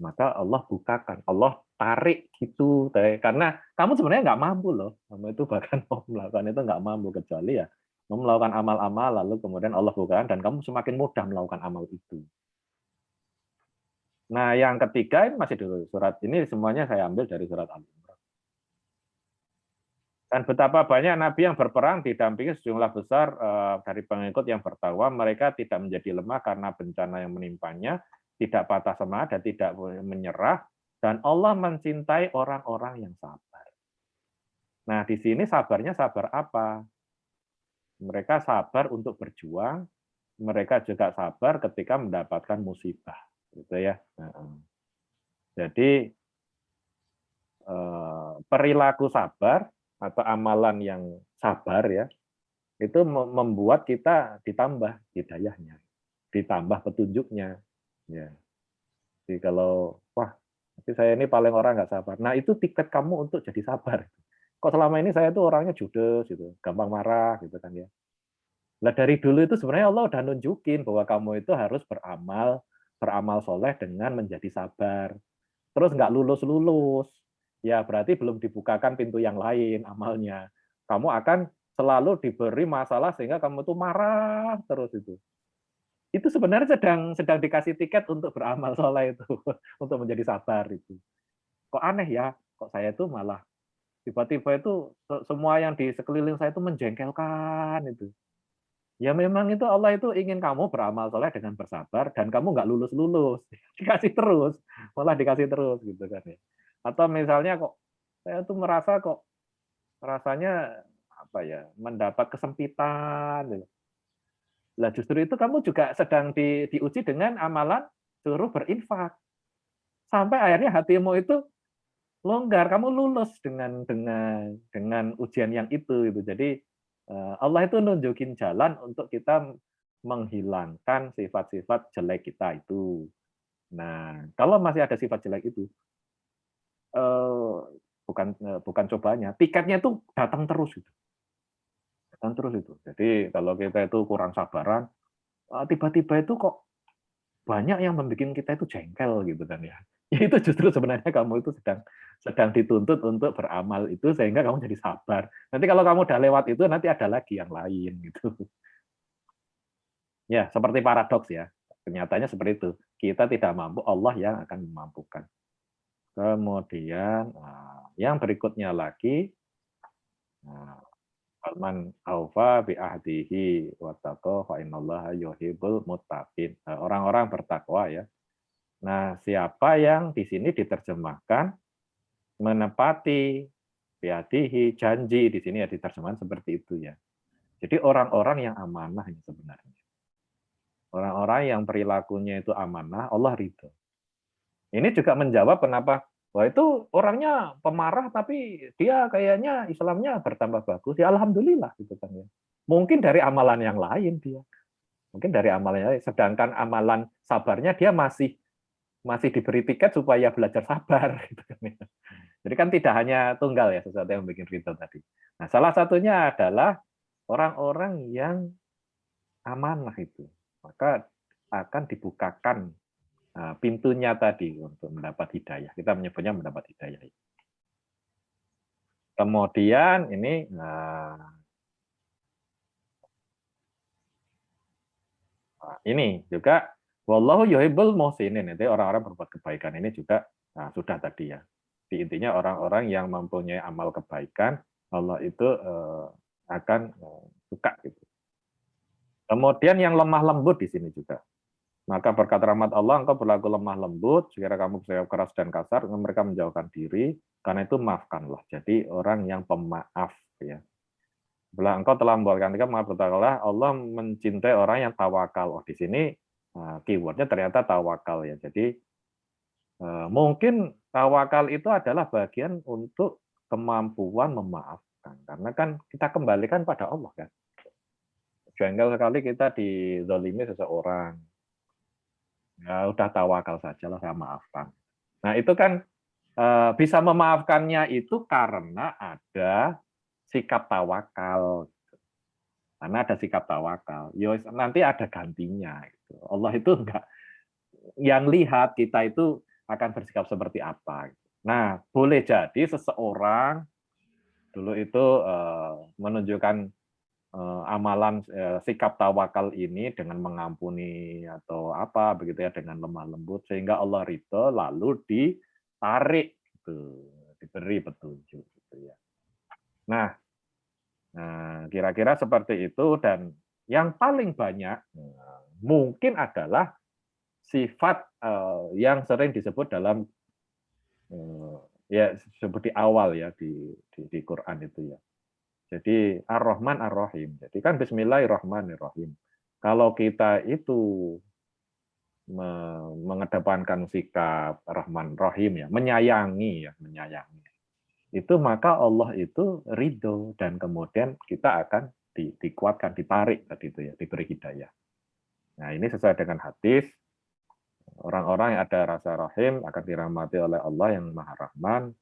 Maka Allah bukakan, Allah tarik gitu, karena kamu sebenarnya nggak mampu loh, kamu itu bahkan mau melakukan itu nggak mampu kecuali ya mau melakukan amal-amal lalu kemudian Allah bukakan dan kamu semakin mudah melakukan amal itu. Nah, yang ketiga ini masih dulu surat ini semuanya saya ambil dari surat Al-Imran. Dan betapa banyak nabi yang berperang didampingi sejumlah besar dari pengikut yang bertakwa, mereka tidak menjadi lemah karena bencana yang menimpanya, tidak patah semangat dan tidak menyerah, dan Allah mencintai orang-orang yang sabar. Nah, di sini sabarnya sabar apa? Mereka sabar untuk berjuang, mereka juga sabar ketika mendapatkan musibah, gitu ya. Jadi perilaku sabar atau amalan yang sabar ya, itu membuat kita ditambah hidayahnya, ditambah petunjuknya. Ya. Jadi kalau wah, tapi saya ini paling orang nggak sabar. Nah itu tiket kamu untuk jadi sabar. Kok selama ini saya tuh orangnya judes gitu, gampang marah gitu kan ya. Nah dari dulu itu sebenarnya Allah udah nunjukin bahwa kamu itu harus beramal soleh dengan menjadi sabar. Terus nggak lulus-lulus, ya berarti belum dibukakan pintu yang lain amalnya. Kamu akan selalu diberi masalah sehingga kamu tuh marah terus itu. Itu sebenarnya sedang dikasih tiket untuk beramal soleh itu, untuk menjadi sabar itu. Kok aneh ya, kok saya itu malah tiba-tiba itu semua yang di sekeliling saya itu menjengkelkan itu. Ya memang itu Allah itu ingin kamu beramal soleh dengan bersabar dan kamu nggak lulus-lulus, dikasih terus, malah dikasih terus gitu kan ya. Atau misalnya kok saya tuh merasa kok rasanya apa ya mendapat kesempitan gitu. Lah justru itu kamu juga sedang diuji dengan amalan suruh berinfak. Sampai akhirnya hatimu itu longgar, kamu lulus dengan ujian yang itu gitu. Jadi Allah itu nunjukin jalan untuk kita menghilangkan sifat-sifat jelek kita itu. Nah, kalau masih ada sifat jelek itu, bukan cobanya, tiketnya itu datang terus itu. Datang terus itu. Jadi kalau kita itu kurang sabaran, tiba-tiba itu kok banyak yang membuat kita itu jengkel gitu kan ya. Ya itu justru sebenarnya kamu itu sedang dituntut untuk beramal itu sehingga kamu jadi sabar. Nanti kalau kamu udah lewat itu nanti ada lagi yang lain gitu. Ya, seperti paradoks ya. Kenyataannya seperti itu. Kita tidak mampu, Allah yang akan memampukan. Kemudian yang berikutnya lagi man aufa bi ahdihi wattaqo fa innallaha yuhibbul muttaqin. Orang-orang bertakwa ya. Nah, siapa yang di sini diterjemahkan menepati biadihi janji di sini ya diterjemahkan seperti itu ya. Jadi orang-orang yang amanah ya sebenarnya. Orang-orang yang perilakunya itu amanah, Allah ridho. Ini juga menjawab kenapa wah itu orangnya pemarah tapi dia kayaknya Islamnya bertambah bagus. Ya alhamdulillah gitu kan ya. Mungkin dari amalan yang lain dia. Mungkin dari amalan yang lain. Sedangkan amalan sabarnya dia masih diberi tiket supaya belajar sabar gitu kan ya. Jadi kan tidak hanya tunggal ya sesuatu yang bikin ridho tadi. Nah, salah satunya adalah orang-orang yang amanah itu. Maka akan dibukakan pintunya tadi untuk mendapat hidayah. Kita menyebutnya mendapat hidayah. Kemudian ini ini juga wallahu yuhibbul muhsinin, itu orang-orang berbuat kebaikan ini juga sudah tadi ya. Di intinya orang-orang yang mempunyai amal kebaikan, Allah itu akan suka gitu. Kemudian yang lemah lembut di sini juga. Maka berkat rahmat Allah, engkau berlaku lemah lembut, jika kamu bersikap keras dan kasar, mereka menjauhkan diri, karena itu maafkanlah. Jadi orang yang pemaaf ya. Bila engkau telah membuatkan kita maaf bertakwalah, Allah mencintai orang yang tawakal. Oh, di sini keywordnya ternyata tawakal ya. Jadi mungkin tawakal itu adalah bagian untuk kemampuan memaafkan. Karena kan kita kembalikan pada Allah kan. Jengkel sekali kita dizalimi seseorang. Ya udah tawakal sajalah, saya maafkan. Nah itu kan bisa memaafkannya itu karena ada sikap tawakal. Karena ada sikap tawakal. Yos, nanti ada gantinya. Gitu. Allah itu enggak yang lihat kita itu akan bersikap seperti apa. Nah boleh jadi seseorang dulu itu menunjukkan amalan sikap tawakal ini dengan mengampuni atau apa begitu ya, dengan lemah lembut sehingga Allah ridho, lalu ditarik gitu, diberi petunjuk gitu ya. Nah, kira-kira seperti itu, dan yang paling banyak mungkin adalah sifat yang sering disebut dalam ya seperti awal ya di Quran itu ya. Jadi Ar-Rahman Ar-Rahim. Jadi kan Bismillahirrahmanirrahim. Kalau kita itu mengedepankan sikap Rahman Rahim ya, menyayangi ya, menyayangi. Itu maka Allah itu ridho, dan kemudian kita akan dikuatkan, ditarik tadi itu ya, diberi hidayah. Nah, ini sesuai dengan hadis. Orang-orang yang ada rasa rahim akan dirahmati oleh Allah yang Maha Rahman,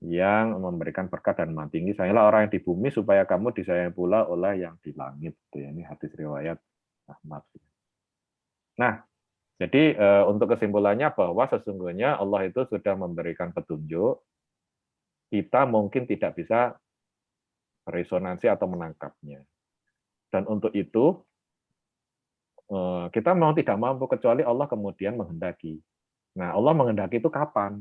yang memberikan berkat dan maha tinggi. Sayangilah orang yang di bumi supaya kamu disayangi pula oleh yang di langit. Ini hadis riwayat Ahmad. Nah, jadi untuk kesimpulannya bahwa sesungguhnya Allah itu sudah memberikan petunjuk. Kita mungkin tidak bisa resonansi atau menangkapnya. Dan untuk itu kita mau tidak mampu kecuali Allah kemudian menghendaki. Nah, Allah menghendaki itu kapan?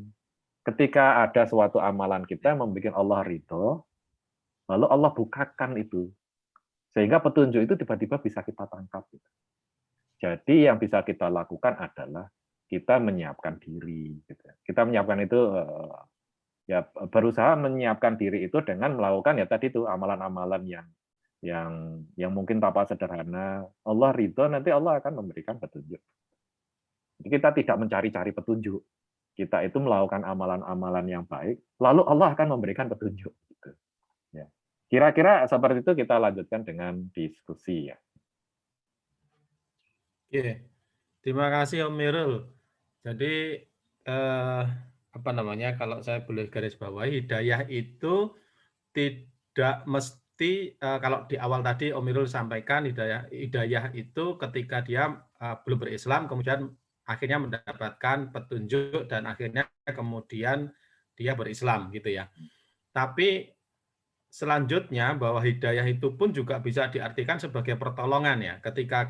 Ketika ada suatu amalan kita yang membuat Allah ridho, lalu Allah bukakan itu. Sehingga petunjuk itu tiba-tiba bisa kita tangkap. Jadi yang bisa kita lakukan adalah kita menyiapkan diri. Kita menyiapkan itu, ya berusaha menyiapkan diri itu dengan melakukan ya tadi itu amalan-amalan yang mungkin tanpa sederhana. Allah ridho, nanti Allah akan memberikan petunjuk. Jadi kita tidak mencari-cari petunjuk. Kita itu melakukan amalan-amalan yang baik, lalu Allah akan memberikan petunjuk. Ya. Kira-kira seperti itu, kita lanjutkan dengan diskusi ya.
Oke, terima kasih Om Mirul. Jadi apa namanya? Kalau saya boleh garis bawahi, hidayah itu tidak mesti kalau di awal tadi Om Mirul sampaikan hidayah itu ketika dia belum berislam, kemudian akhirnya mendapatkan petunjuk dan akhirnya kemudian dia berislam gitu ya. Tapi selanjutnya bahwa hidayah itu pun juga bisa diartikan sebagai pertolongan ya. Ketika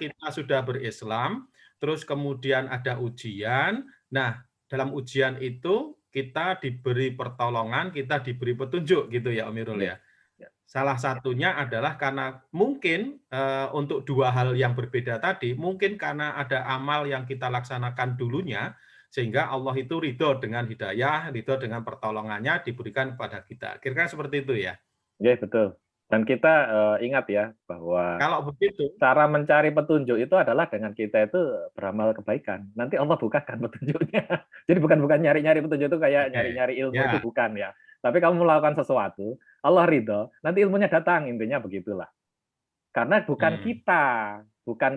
kita sudah berislam, terus kemudian ada ujian. Nah, dalam ujian itu kita diberi pertolongan, kita diberi petunjuk gitu ya Om Irul ya. Salah satunya adalah karena mungkin untuk dua hal yang berbeda tadi, mungkin karena ada amal yang kita laksanakan dulunya, sehingga Allah itu ridho dengan hidayah, ridho dengan pertolongannya diberikan kepada kita. Kira-kira seperti itu ya?
Ya, betul. Dan kita ingat ya, bahwa
kalau begitu,
cara mencari petunjuk itu adalah dengan kita itu beramal kebaikan. Nanti Allah bukakan petunjuknya. Jadi bukan nyari-nyari petunjuk itu kayak nyari-nyari ilmu itu bukan ya. Tapi kamu melakukan sesuatu, Allah ridho, nanti ilmunya datang, intinya begitulah. Karena bukan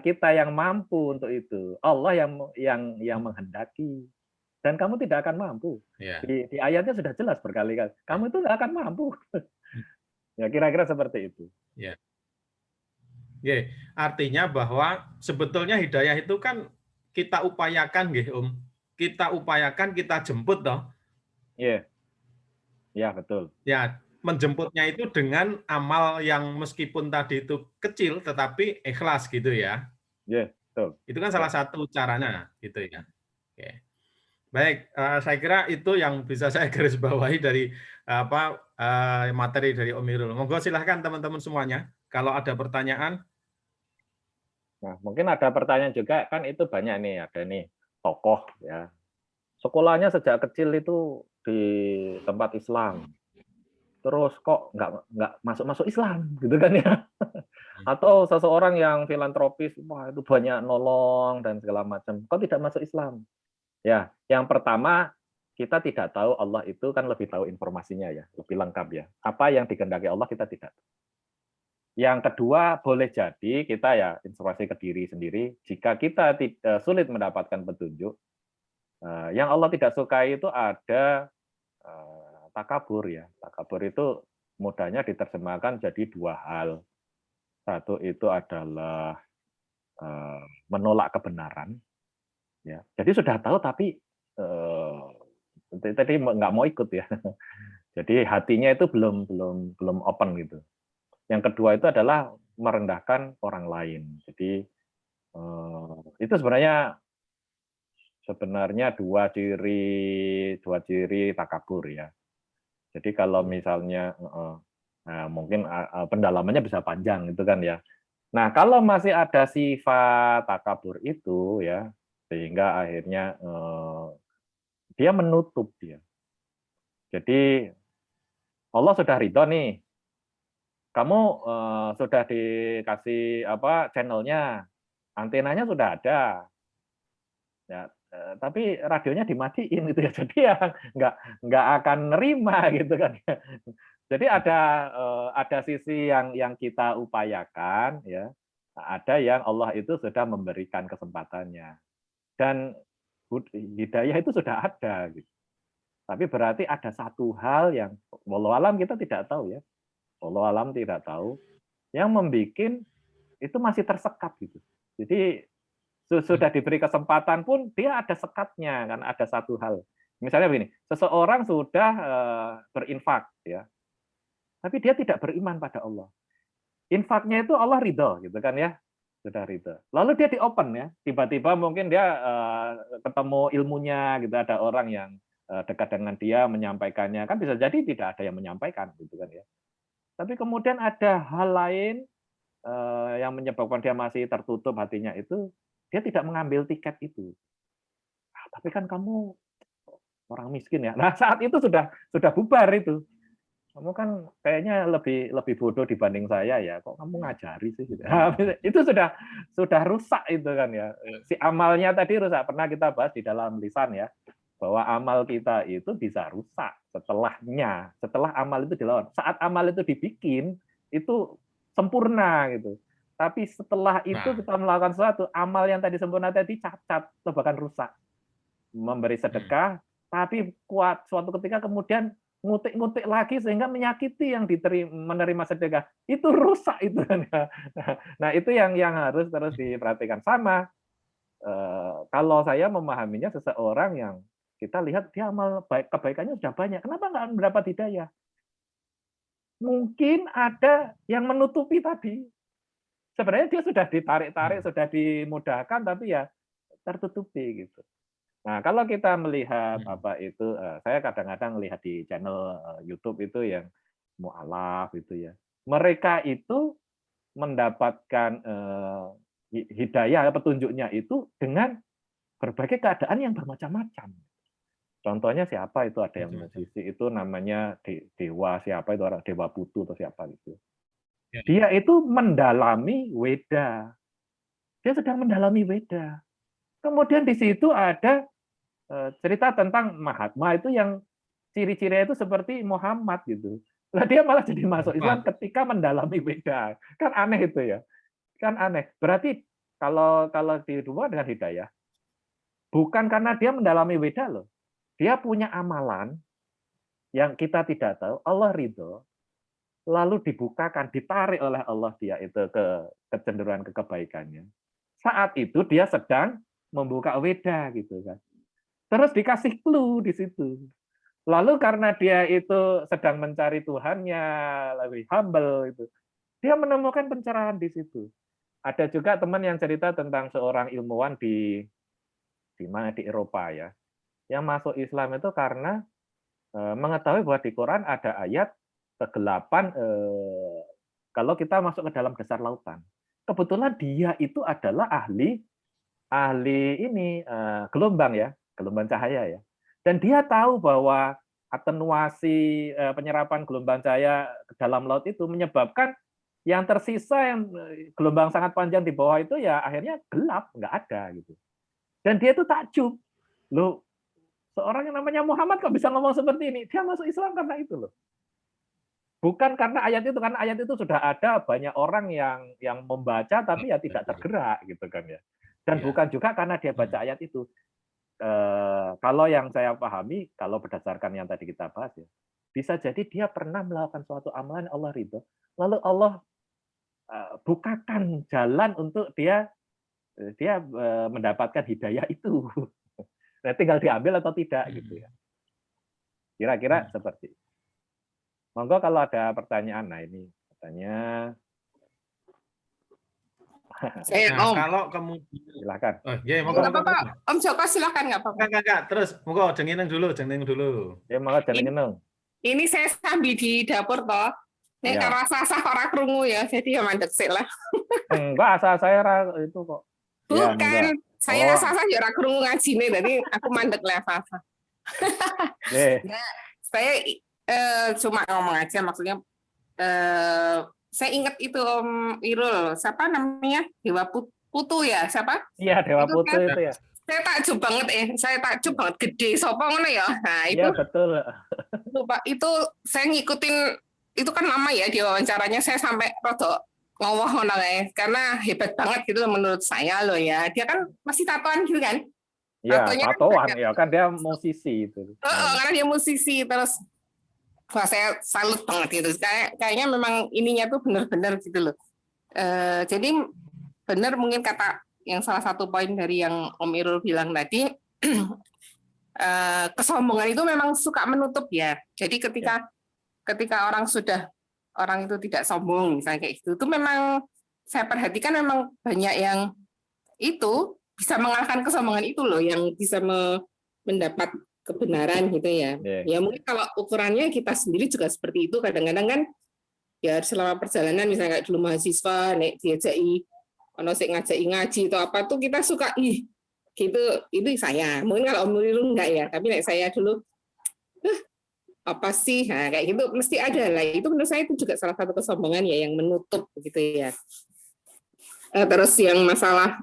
kita yang mampu untuk itu. Allah yang menghendaki. Dan kamu tidak akan mampu. Di ayatnya sudah jelas berkali-kali. Kamu itu nggak akan mampu. Ya kira-kira seperti itu.
Ya. Artinya bahwa sebetulnya hidayah itu kan kita upayakan, kita upayakan, kita jemput toh.
Iya. Ya, betul.
Ya, menjemputnya itu dengan amal yang meskipun tadi itu kecil tetapi ikhlas gitu ya.
Ya, betul.
Itu kan
Ya.
salah satu caranya, gitu ya. Oke. Baik, saya kira itu yang bisa saya garis bawahi dari materi dari Om Irul. Monggo silahkan teman-teman semuanya, kalau ada pertanyaan.
Nah, mungkin ada pertanyaan juga, kan itu banyak nih, ada nih tokoh ya. Sekolahnya sejak kecil itu di tempat Islam. Terus kok nggak masuk-masuk Islam gitu kan ya. Atau seseorang yang filantropis, wah itu banyak nolong dan segala macam. Kok tidak masuk Islam? Ya, yang pertama kita tidak tahu, Allah itu kan lebih tahu informasinya ya, lebih lengkap ya. Apa yang dikehendaki Allah kita tidak tahu. Yang kedua, boleh jadi kita ya introspeksi ke diri sendiri, jika kita sulit mendapatkan petunjuk, yang Allah tidak sukai itu ada takabur ya. Takabur itu mudahnya diterjemahkan jadi dua hal. Satu itu adalah menolak kebenaran, ya. Jadi sudah tahu tapi tadi nggak mau ikut ya. Jadi hatinya itu belum open gitu. Yang kedua itu adalah merendahkan orang lain. Jadi itu sebenarnya dua ciri takabur ya. Jadi kalau misalnya mungkin pendalamannya bisa panjang itu kan ya. Nah, kalau masih ada sifat takabur itu ya, sehingga akhirnya dia menutup dia. Jadi Allah sudah ridho nih, kamu sudah dikasih apa channelnya, antenanya sudah ada, ya, tapi radionya dimatiin gitu ya, jadi ya nggak akan nerima gitu kan. Jadi ada sisi yang kita upayakan ya, ada yang Allah itu sudah memberikan kesempatannya, dan hidayah itu sudah ada gitu. Tapi berarti ada satu hal yang wallahu alam kita tidak tahu ya. Wallahu alam tidak tahu yang membuat itu masih tersekat gitu. Jadi sudah diberi kesempatan pun dia ada sekatnya kan, ada satu hal. Misalnya begini, seseorang sudah berinfak ya, tapi dia tidak beriman pada Allah. Infaknya itu Allah ridho gitu kan ya, sudah ridho. Lalu dia di open ya, tiba-tiba mungkin dia ketemu ilmunya gitu, ada orang yang dekat dengan dia menyampaikannya, kan bisa jadi tidak ada yang menyampaikan gitu kan ya. Tapi kemudian ada hal lain yang menyebabkan dia masih tertutup hatinya itu, dia tidak mengambil tiket itu. Tapi kan kamu orang miskin ya. Nah, saat itu sudah bubar itu. Kamu kan kayaknya lebih bodoh dibanding saya ya. Kok kamu ngajari sih gitu. Nah, itu sudah rusak itu kan ya. Si amalnya tadi rusak. Pernah kita bahas di dalam lisan ya, bahwa amal kita itu bisa rusak setelahnya. Setelah amal itu dilawan. Saat amal itu dibikin itu sempurna gitu. Tapi setelah itu
Nah,
kita melakukan sesuatu, amal yang tadi sempurna tadi cacat atau bahkan rusak. Memberi sedekah, tapi kuat suatu ketika kemudian ngutik-ngutik lagi sehingga menyakiti yang menerima sedekah. Itu rusak itu kan. Nah, itu yang harus terus diperhatikan. Sama kalau saya memahaminya seseorang yang kita lihat dia amal baik, kebaikannya sudah banyak. Kenapa nggak mendapat hidayah? Mungkin ada yang menutupi tadi. Sebenarnya dia sudah ditarik-tarik, sudah dimudahkan, tapi ya tertutupi gitu. Nah, kalau kita melihat apa itu, saya kadang-kadang melihat di channel YouTube itu yang mualaf itu ya. Mereka itu mendapatkan hidayah petunjuknya itu dengan berbagai keadaan yang bermacam-macam. Contohnya siapa itu, ada yang musisi itu namanya Dewa, siapa itu orang Dewa Putu atau siapa gitu. Dia itu mendalami Weda. Dia sedang mendalami Weda. Kemudian di situ ada cerita tentang Mahatma itu yang ciri-cirinya itu seperti Muhammad gitu. Nah, dia malah jadi masuk Islam ketika mendalami Weda. Kan aneh itu ya. Kan aneh. Berarti kalau dihubungkan dengan hidayah, bukan karena dia mendalami Weda loh. Dia punya amalan yang kita tidak tahu, Allah ridho, lalu dibukakan, ditarik oleh Allah dia itu ke kecenderungan ke kebaikannya. Saat itu dia sedang membuka Weda gitu kan. Terus dikasih clue di situ. Lalu karena dia itu sedang mencari Tuhannya, lebih humble itu, dia menemukan pencerahan di situ. ada juga teman yang cerita tentang seorang ilmuwan di mana di Eropa ya, yang masuk Islam itu karena mengetahui bahwa di Quran ada ayat kegelapan kalau kita masuk ke dalam dasar lautan. Kebetulan dia itu adalah ahli ini gelombang ya, gelombang cahaya ya. Dan dia tahu bahwa atenuasi penyerapan gelombang cahaya ke dalam laut itu menyebabkan yang tersisa yang gelombang sangat panjang di bawah itu ya akhirnya gelap, nggak ada gitu. Dan dia itu takjub, loh seorang yang namanya Muhammad kok bisa ngomong seperti ini? Dia masuk Islam karena itu loh. Bukan karena ayat itu, karena ayat itu sudah ada banyak orang yang membaca tapi ya tidak tergerak gitu kan ya. Dan bukan juga karena dia baca ayat itu. Kalau yang saya pahami, kalau berdasarkan yang tadi kita bahas ya, bisa jadi dia pernah melakukan suatu amalan Allah ridho, lalu Allah bukakan jalan untuk dia mendapatkan hidayah itu. Nah, tinggal diambil atau tidak gitu ya. Kira-kira seperti itu. Monggo kalau ada pertanyaan, nah ini katanya.
Nah, kalau kemudian
silakan.
ya, monggo.
Nggak apa-apa, Om Joko silakan, nggak apa-apa.
Enggak, terus monggo jenengan dulu.
Ya monggo jenengan.
Ini saya sambil di dapur toh. Nek
Ya.
karo asah ora krungu ya, jadi ya mandek sik lah.
Enggak, asal saya itu kok. Ya,
Bukan, saya asah ya ora krungu ngajine, jadi aku mandek lah asah. Nah, saya cuma ngomong aja, maksudnya saya ingat itu Om Irul, siapa namanya? Dewa Putu ya, siapa?
Iya, Dewa Putu
kan,
itu ya.
Saya takjub banget gede sopo ngono ya. Nah, itu
ya, betul.
Pak, itu saya ngikutin itu kan lama ya di wawancaranya, saya sampai rada ngowoh ngono kae karena hebat banget gitu loh menurut saya loh ya. Dia kan masih tatoan gitu kan?
Iya, tatoan ya kan dia musisi itu.
Karena dia musisi terus wah saya salut banget gitu. Kayaknya memang ininya tuh benar-benar gitu loh. Jadi benar mungkin kata yang salah satu poin dari yang Om Irul bilang tadi, kesombongan itu memang suka menutup ya. Jadi ketika orang itu tidak sombong misalnya kayak gitu, itu memang saya perhatikan memang banyak yang itu bisa mengalahkan kesombongan itu loh, yang bisa mendapat kebenaran gitu ya. Ya mungkin kalau ukurannya kita sendiri juga seperti itu, kadang-kadang kan ya selama perjalanan misalnya kayak dulu mahasiswa nek diajaki ono sik ngajaki ngaji atau apa tuh kita suka gitu, itu saya. Mungkin kalau Om Nurul enggak ya, tapi nek saya dulu apa sih, nah, kayak gitu mesti ada lah. Itu menurut saya itu juga salah satu kesombongan ya yang menutup gitu ya. Terus yang masalah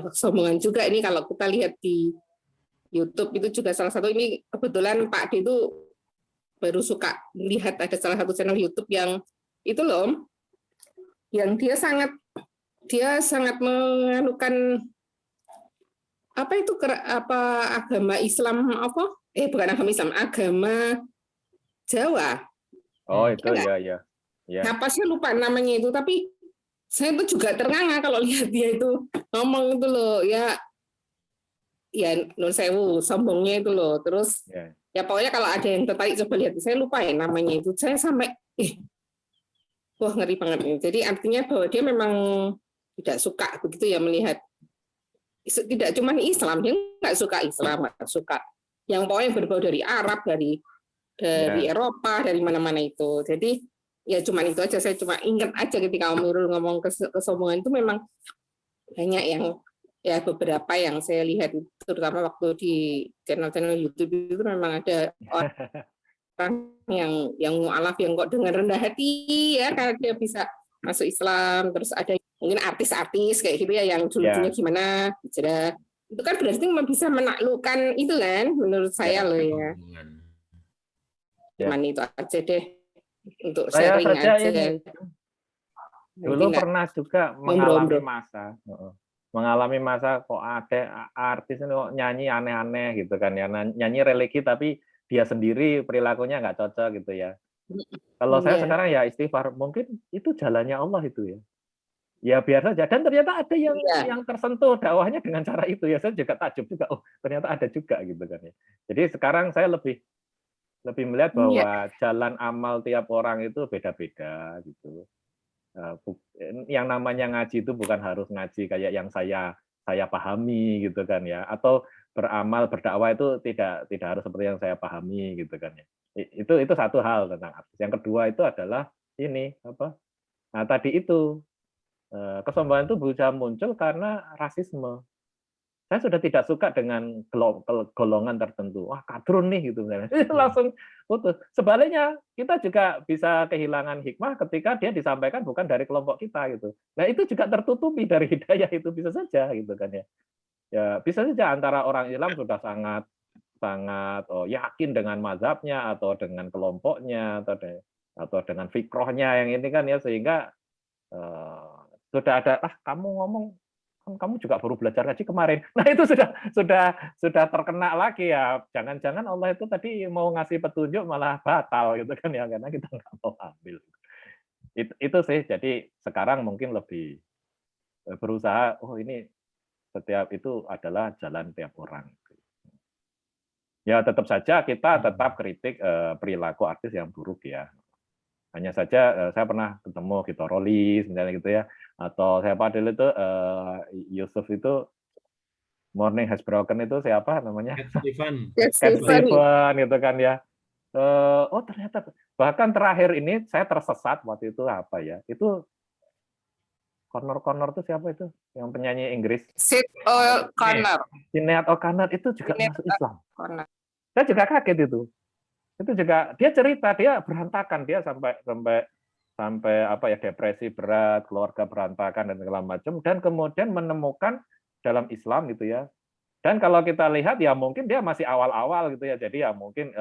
kesombongan juga ini kalau kita lihat di YouTube itu juga salah satu, ini kebetulan Pak D itu baru suka melihat ada salah satu channel YouTube yang itu loh, yang dia sangat menganukan apa itu agama Islam apa? Bukan agama Islam, agama Jawa.
Oh itu ya.
Apa sih lupa namanya itu, tapi saya itu juga ternganga kalau lihat dia itu ngomong itu loh ya nun sewu sombongnya itu loh. Terus ya pokoknya kalau ada yang tertarik coba lihat, saya lupa ya namanya itu, saya sampai wah ngeri banget ini. Jadi artinya bahwa dia memang tidak suka begitu ya melihat, tidak cuma Islam, dia nggak suka Islam, nggak suka yang pokoknya berbau dari Arab, dari Eropa, dari mana-mana itu. Jadi ya cuma itu aja, saya cuma ingat aja ketika Om Nurul ngomong kesombongan itu memang banyak yang ya beberapa yang saya lihat, terutama waktu di channel-channel YouTube itu memang ada orang yang mu'alaf yang kok dengan rendah hati ya karena dia bisa masuk Islam. Terus ada mungkin artis-artis kayak gitu ya yang dulunya gimana jadi itu kan berarti bisa menaklukkan itu kan menurut saya loh ya. Cuman itu aja deh untuk
saya
sharing
saja
aja.
Ini. Dulu pernah juga mengalami masa kok ada artis kok nyanyi aneh-aneh gitu kan ya, nyanyi religi tapi dia sendiri perilakunya nggak cocok gitu ya. Kalau saya sekarang ya istighfar, mungkin itu jalannya Allah itu ya. Ya biar saja, dan ternyata ada yang tersentuh dakwahnya dengan cara itu ya, saya juga takjub juga, oh ternyata ada juga gitu kan ya. Jadi sekarang saya lebih melihat bahwa jalan amal tiap orang itu beda-beda gitu. Yang namanya ngaji itu bukan harus ngaji kayak yang saya pahami gitu kan ya, atau beramal berdakwah itu tidak harus seperti yang saya pahami gitu kan ya. Itu satu hal tentang artis. Yang kedua itu adalah ini apa? Nah, tadi itu kesombongan itu bisa muncul karena rasisme. Saya sudah tidak suka dengan golongan tertentu. Wah, kadrun nih gitu misalnya. Langsung putus. Sebaliknya, kita juga bisa kehilangan hikmah ketika dia disampaikan bukan dari kelompok kita gitu. Nah, itu juga tertutupi dari hidayah itu bisa saja gitu kan ya. Ya, bisa saja antara orang Islam sudah sangat yakin dengan mazhabnya atau dengan kelompoknya atau dengan fikrohnya yang ini kan ya, sehingga sudah ada kamu ngomong kamu juga baru belajar ngaji kemarin. Nah, itu sudah terkena lagi ya. Jangan-jangan Allah itu tadi mau ngasih petunjuk malah batal gitu kan ya, karena kita nggak mau ambil. Itu sih. Jadi sekarang mungkin lebih berusaha, oh ini setiap itu adalah jalan tiap orang. Ya tetap saja kita tetap kritik perilaku artis yang buruk ya. Hanya saja saya pernah ketemu Gito Rolis misalnya gitu ya, atau siapa dulu itu Yusuf itu Morning Has Broken itu siapa namanya? Cat Stephen gitu kan ya. Oh ternyata bahkan terakhir ini saya tersesat waktu itu apa ya? Itu Connor itu siapa itu? Yang penyanyi Inggris.
Sinead O'Connor.
Sinead O'Connor itu juga masuk Islam. Saya juga kaget itu. Itu juga dia cerita dia berantakan, dia sampai apa ya, depresi berat, keluarga berantakan dan segala macam, dan kemudian menemukan dalam Islam gitu ya. Dan kalau kita lihat ya mungkin dia masih awal-awal gitu ya, jadi ya mungkin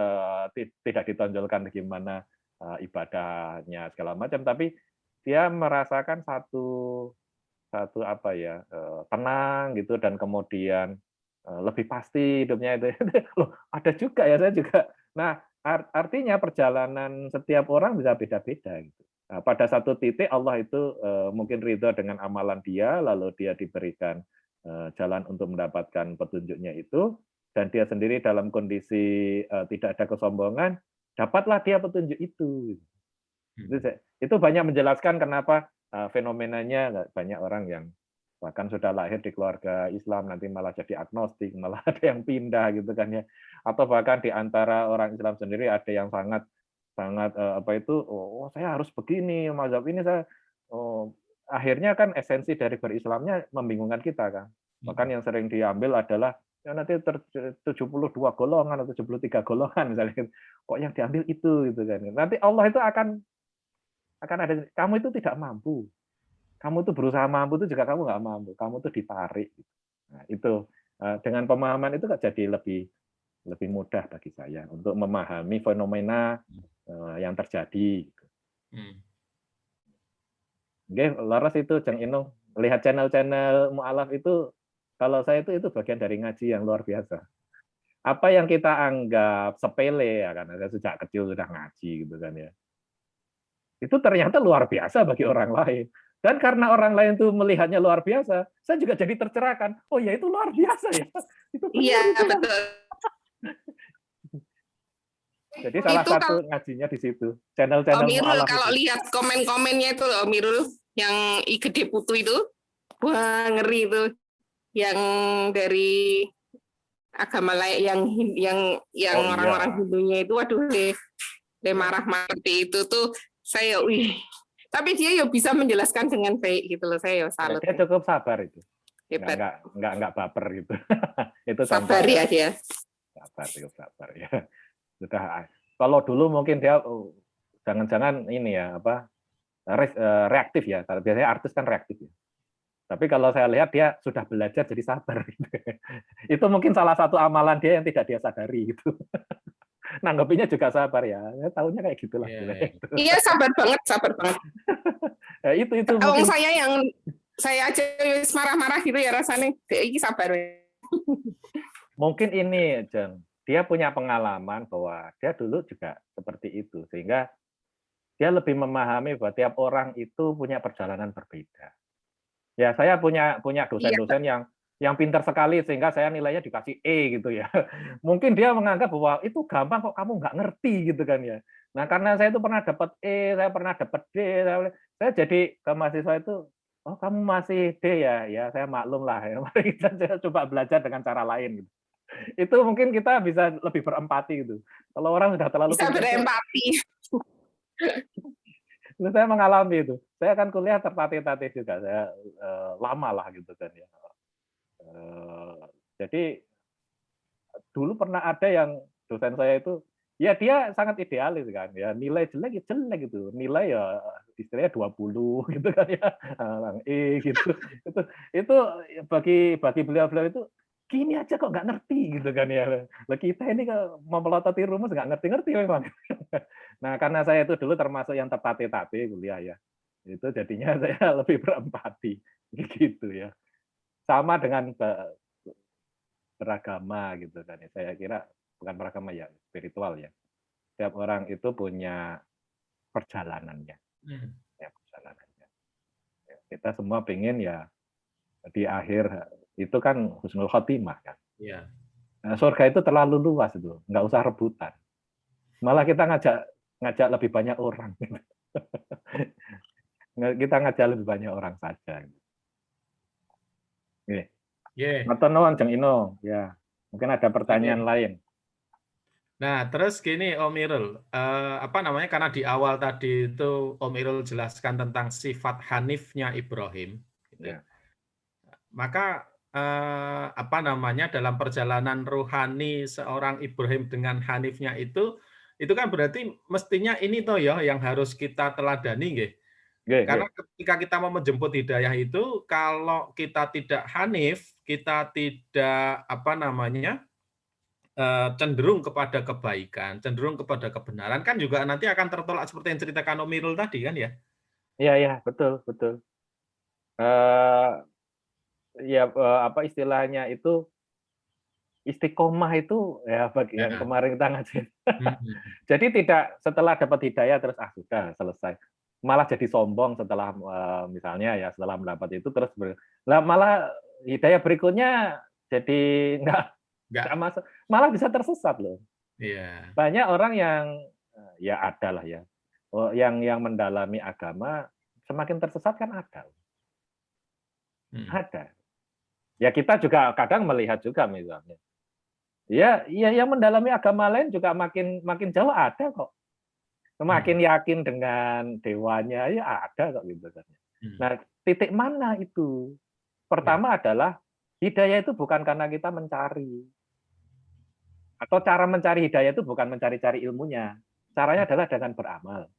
tidak ditonjolkan gimana ibadahnya segala macam, tapi dia merasakan satu apa ya, tenang gitu, dan kemudian lebih pasti hidupnya itu. Loh, ada juga ya, saya juga. Nah, artinya perjalanan setiap orang bisa beda-beda gitu. Nah, pada satu titik Allah itu mungkin ridho dengan amalan dia, lalu dia diberikan jalan untuk mendapatkan petunjuknya itu, dan dia sendiri dalam kondisi tidak ada kesombongan, dapatlah dia petunjuk itu. Itu banyak menjelaskan kenapa fenomenanya banyak orang yang bahkan sudah lahir di keluarga Islam nanti malah jadi agnostik, malah ada yang pindah gitu kan ya, atau bahkan di antara orang Islam sendiri ada yang sangat apa itu, oh saya harus begini mazhab ini saya, akhirnya kan esensi dari berislamnya membingungkan kita kan. Bahkan yang sering diambil adalah ya nanti 72 golongan atau 73 golongan misalnya, kok yang diambil itu gitu kan. Nanti Allah itu akan ada, kamu itu tidak mampu. Kamu tuh berusaha mampu itu juga kamu nggak mampu, kamu tuh ditarik. Nah, itu dengan pemahaman itu jadi lebih mudah bagi saya untuk memahami fenomena yang terjadi. Oke, laras itu Jeng Inung, lihat channel-channel mu'alaf itu, kalau saya itu bagian dari ngaji yang luar biasa. Apa yang kita anggap sepele ya, karena saya sejak kecil sudah ngaji gitu kan ya, itu ternyata luar biasa bagi orang lain. Dan karena orang lain tuh melihatnya luar biasa, saya juga jadi tercerahkan. Oh ya, itu luar biasa ya.
Iya, betul.
Jadi salah itu satu ngajinya di situ. Channel-channel
mu'alaf. Kalau lihat komen-komennya itu Om Mirul, yang Gede Putu itu, wah ngeri itu. Yang dari agama lain, yang orang-orang Hindunya itu, waduh deh marah-marah itu tuh, saya tapi dia ya bisa menjelaskan dengan baik gitu loh, saya ya salut.
Dia cukup sabar itu.
Hebat.
Enggak baper gitu. Itu
sabar ya dia.
Cukup sabar ya. Sudah, kalau dulu mungkin dia jangan-jangan ini ya apa, reaktif ya. Biasanya artis kan reaktif ya. Tapi kalau saya lihat dia sudah belajar jadi sabar gitu. Itu mungkin salah satu amalan dia yang tidak dia sadari gitu. Nanggapinya juga sabar ya. Tahunya kayak gitulah.
Iya, sabar banget.
Ya, itu
mungkin saya aja marah-marah gitu ya rasanya. Ini sabar.
Mungkin ini, Jeng, dia punya pengalaman bahwa dia dulu juga seperti itu, sehingga dia lebih memahami bahwa tiap orang itu punya perjalanan berbeda. Ya, saya punya dosen-dosen yang pintar sekali sehingga saya nilainya dikasih E gitu ya. Mungkin dia menganggap bahwa itu gampang kok, kamu nggak ngerti gitu kan ya. Nah, karena saya itu pernah dapat E, saya pernah dapat D, saya jadi ke mahasiswa itu, oh kamu masih D ya, ya saya maklum lah. Ya. Mari kita coba belajar dengan cara lain. Gitu. Itu mungkin kita bisa lebih berempati gitu. Kalau orang sudah terlalu
Bisa
pintar,
berempati.
saya mengalami itu. Saya kan kuliah tertatih-tatih juga. Saya lama lah gitu kan ya. Jadi dulu pernah ada yang dosen saya itu, ya dia sangat idealis kan ya, nilai jelek ya jelek gitu, nilai ya istilahnya 20 gitu kan ya, gitu. Itu bagi beliau-beliau itu gini aja kok nggak ngerti gitu kan ya. Lah kita ini mau melototi rumus nggak ngerti-ngerti memang. Nah karena saya itu dulu termasuk yang tertatih-tatih kuliah ya, itu jadinya saya lebih berempati gitu ya. Sama dengan beragama gitu kan ya. Saya kira bukan beragama ya, spiritual ya. Setiap orang itu punya perjalanannya. Ya, perjalanannya. Ya, kita semua pengen ya di akhir itu kan husnul khotimah kan.
Iya.
Nah, surga itu terlalu luas itu, nggak usah rebutan. Malah kita ngajak lebih banyak orang. Kita ngajak lebih banyak orang saja. Oke. Matur nuwun Jeng Ino. Ya, mungkin ada pertanyaan lain.
Nah, terus gini Om Irul, apa namanya, karena di awal tadi itu Om Irul jelaskan tentang sifat hanifnya Ibrahim, gitu.
Ya.
Maka apa namanya, dalam perjalanan rohani seorang Ibrahim dengan hanifnya itu kan berarti mestinya ini toh ya yang harus kita teladani, nggih. Karena ketika kita mau menjemput hidayah itu, kalau kita tidak hanif, kita tidak apa namanya, cenderung kepada kebaikan, cenderung kepada kebenaran, kan juga nanti akan tertolak seperti yang ceritakan Om Irul tadi kan ya?
Iya, betul. Apa istilahnya itu, istiqomah itu ya bagi yang kemarin kita ngaji. Jadi tidak setelah dapat hidayah terus sudah selesai. Malah jadi sombong setelah misalnya ya setelah mendapat itu terus malah hidayah berikutnya jadi nggak masuk, malah bisa tersesat loh.
Iya.
Banyak orang yang ya ada lah ya, yang mendalami agama semakin tersesat kan ada. Ada. Ya kita juga kadang melihat juga misalnya. Ya yang mendalami agama lain juga makin jauh ada kok. Semakin yakin dengan dewanya ya ada kok gitu kan. Nah, titik mana itu? Pertama adalah hidayah itu bukan karena kita mencari. Atau cara mencari hidayah itu bukan mencari-cari ilmunya. Caranya adalah dengan beramal.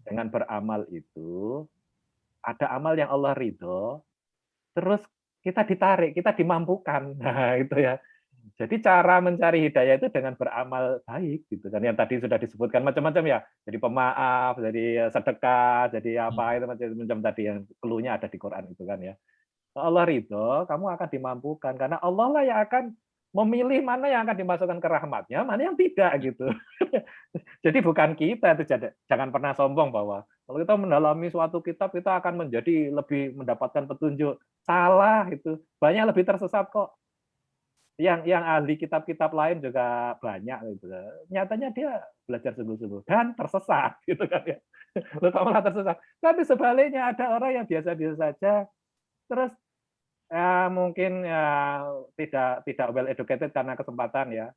Dengan beramal itu ada amal yang Allah ridho, terus kita ditarik, kita dimampukan. Nah, itu ya. Jadi cara mencari hidayah itu dengan beramal baik gitu kan. Yang tadi sudah disebutkan macam-macam ya. Jadi pemaaf, jadi sedekah, jadi apa itu macam-macam tadi yang clue-nya ada di Quran itu kan ya. Allah ridho, kamu akan dimampukan karena Allah lah yang akan memilih mana yang akan dimasukkan ke rahmatnya, mana yang tidak gitu. Jadi bukan kita itu, jangan pernah sombong bahwa kalau kita mendalami suatu kitab kita akan menjadi lebih mendapatkan petunjuk. Salah itu, banyak lebih tersesat kok. Yang ahli kitab-kitab lain juga banyak gitu. Nyatanya dia belajar sungguh-sungguh dan tersesat gitu kan ya. Malah tersesat. Tapi sebaliknya ada orang yang biasa-biasa saja terus ya mungkin ya tidak well educated karena kesempatan ya.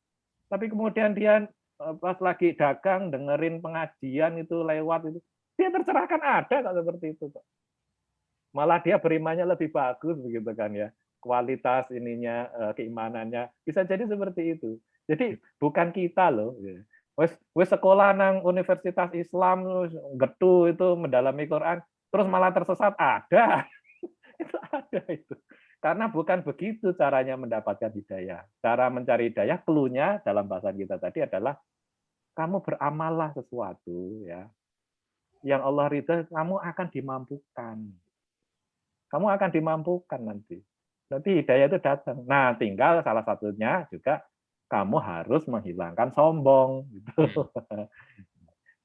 Tapi kemudian dia pas lagi dagang dengerin pengajian itu lewat itu, dia tercerahkan ada kok seperti itu kok. Malah dia berimannya lebih bagus begitu kan ya. Kualitas ininya keimanannya bisa jadi seperti itu. Jadi bukan kita loh. Wes sekolah nang Universitas Islam getu itu mendalami Quran terus malah tersesat ada. Itu ada itu. Karena bukan begitu caranya mendapatkan hidayah. Cara mencari hidayah, clue-nya dalam bahasa kita tadi adalah kamu beramallah sesuatu ya. Yang Allah ridha, kamu akan dimampukan. Kamu akan dimampukan nanti. Nanti hidayah itu datang. Nah, tinggal salah satunya juga kamu harus menghilangkan sombong gitu.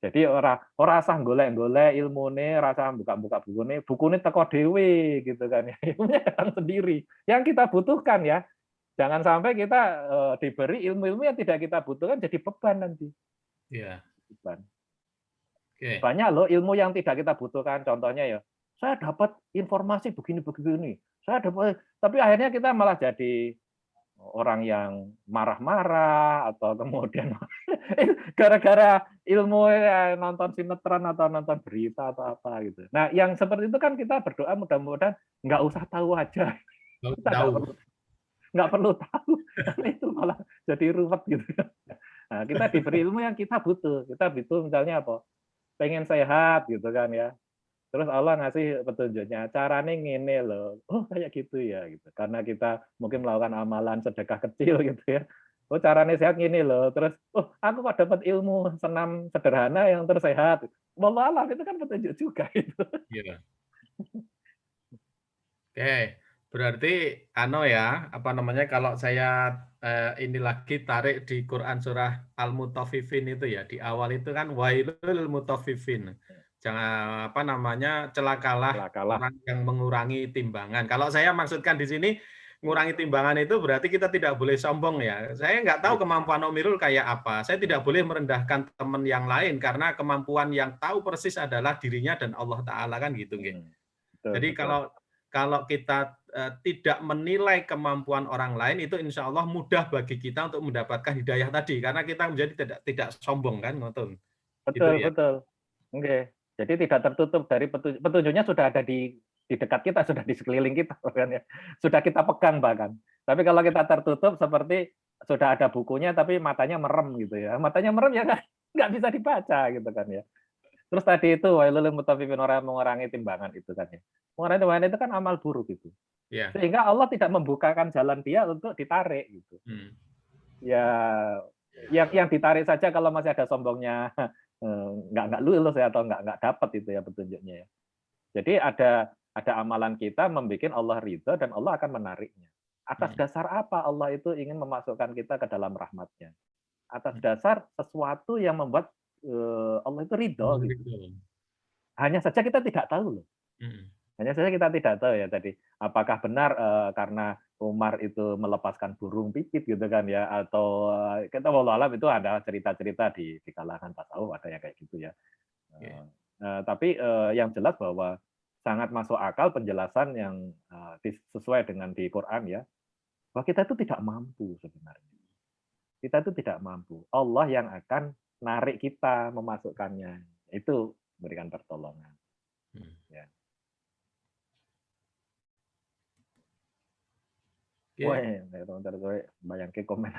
Jadi ora sah golek-golek ilmune, rasa buka-buka bukune teko dhewe gitu kan ya. Ilmunya datang sendiri. Yang kita butuhkan ya. Jangan sampai kita diberi ilmu-ilmu yang tidak kita butuhkan jadi beban nanti.
Iya.
Beban. Banyak loh ilmu yang tidak kita butuhkan. Contohnya ya, saya dapat informasi begini-begini. Saya dapat, tapi akhirnya kita malah jadi orang yang marah-marah atau kemudian gara-gara ilmu ya, nonton sinetron atau nonton berita atau apa gitu. Nah, yang seperti itu kan kita berdoa mudah-mudahan nggak usah tahu aja. Kita nggak perlu tahu, karena itu malah jadi ruwet gitu. Nah, kita diberi ilmu yang kita butuh. Kita butuh misalnya apa? Pengen sehat gitu kan ya. Terus Allah ngasih petunjuknya, caranya ngene loh. Oh kayak gitu ya, gitu. Karena kita mungkin melakukan amalan sedekah kecil gitu ya. Oh caranya sehat gini loh. Terus, oh aku kok dapat ilmu senam sederhana yang tersehat. Wallah alam itu kan petunjuk juga itu.
Iya. Oke, berarti ya, apa namanya? Kalau saya ini lagi tarik di Quran surah Al-Mutaffifin itu ya, di awal itu kan wailul mutaffifin. Jangan apa namanya? Celakalah orang yang mengurangi timbangan. Kalau saya maksudkan di sini mengurangi timbangan itu berarti kita tidak boleh sombong ya. Saya nggak tahu kemampuan Omirul kayak apa. Saya tidak boleh merendahkan teman yang lain karena kemampuan yang tahu persis adalah dirinya dan Allah Ta'ala kan gitu. Jadi kalau kita tidak menilai kemampuan orang lain itu insya Allah mudah bagi kita untuk mendapatkan hidayah tadi karena kita menjadi tidak sombong kan, ngoten.
Betul, betul. Oke. Jadi tidak tertutup dari petunjuknya sudah ada di dekat kita, sudah di sekeliling kita kan ya. Sudah kita pegang bahkan. Tapi kalau kita tertutup seperti sudah ada bukunya tapi matanya merem gitu ya. Matanya merem ya nggak bisa dibaca gitu kan ya. Terus tadi itu wailul mutaffifin, orang mengurangi timbangan itu kan ya. Mengurangi timbangan itu kan amal buruk gitu. Sehingga Allah tidak membukakan jalan dia untuk ditarik gitu. Ya yang ditarik saja kalau masih ada sombongnya, nggak lulus ya atau nggak dapat itu ya petunjuknya ya. Jadi ada amalan kita membuat Allah ridho dan Allah akan menariknya. Atas dasar apa Allah itu ingin memasukkan kita ke dalam rahmatnya? Atas dasar sesuatu yang membuat Allah itu ridho. Gitu. Hanya saja kita tidak tahu loh. Hanya saja kita tidak tahu ya tadi. Apakah benar karena Umar itu melepaskan burung pipit gitu kan ya, atau kita wallahu alam itu ada cerita-cerita di kalangan tasawuf ada yang kayak gitu ya. Tapi yang jelas bahwa sangat masuk akal penjelasan yang sesuai dengan di Quran ya, bahwa kita itu tidak mampu sebenarnya. Kita itu tidak mampu. Allah yang akan narik kita memasukkannya. Itu memberikan pertolongan. Ya. Wah, bayangke komen.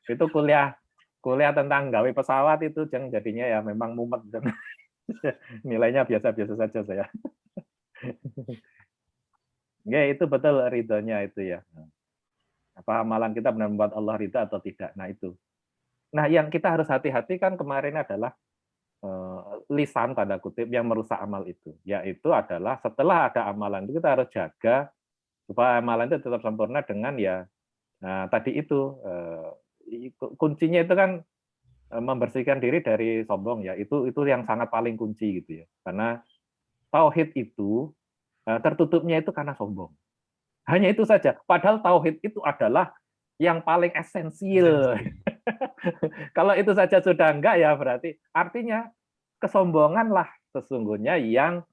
Itu kuliah tentang gawe pesawat itu jadinya ya memang mumet dan nilainya biasa-biasa saja saya. Ya, itu betul ridhonya itu ya. Apa amalan kita benar membuat Allah ridha atau tidak? Nah itu. Nah yang kita harus hati-hati kan kemarin adalah lisan tanda kutip yang merusak amal itu. Yaitu adalah setelah ada amalan itu kita harus jaga supaya amalan itu tetap sempurna dengan ya tadi itu kuncinya itu kan membersihkan diri dari sombong ya. Itu yang sangat paling kunci gitu ya. Karena tauhid itu tertutupnya itu karena sombong. Hanya itu saja. Padahal tauhid itu adalah yang paling esensial. Kalau itu saja sudah enggak ya berarti artinya kesombonganlah sesungguhnya yang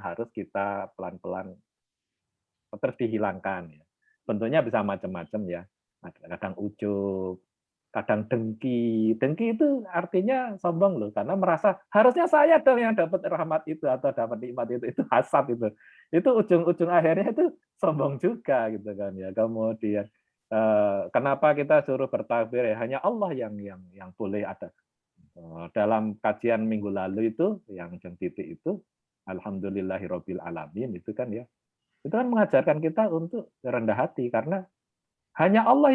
harus kita pelan-pelan terus dihilangkan ya. Bentuknya bisa macam-macam ya. Kadang ujub, kadang dengki. Dengki itu artinya sombong loh, karena merasa harusnya saya dong yang dapat rahmat itu atau dapat nikmat itu hasad itu. Itu ujung-ujung akhirnya itu sombong juga gitu kan ya. Kemudian kenapa kita suruh bertakbir ya? Hanya Allah yang boleh ada. Dalam kajian minggu lalu itu yang jeng titik itu alhamdulillahirabbil alamin itu kan ya. Itu kan mengajarkan kita untuk rendah hati karena hanya Allah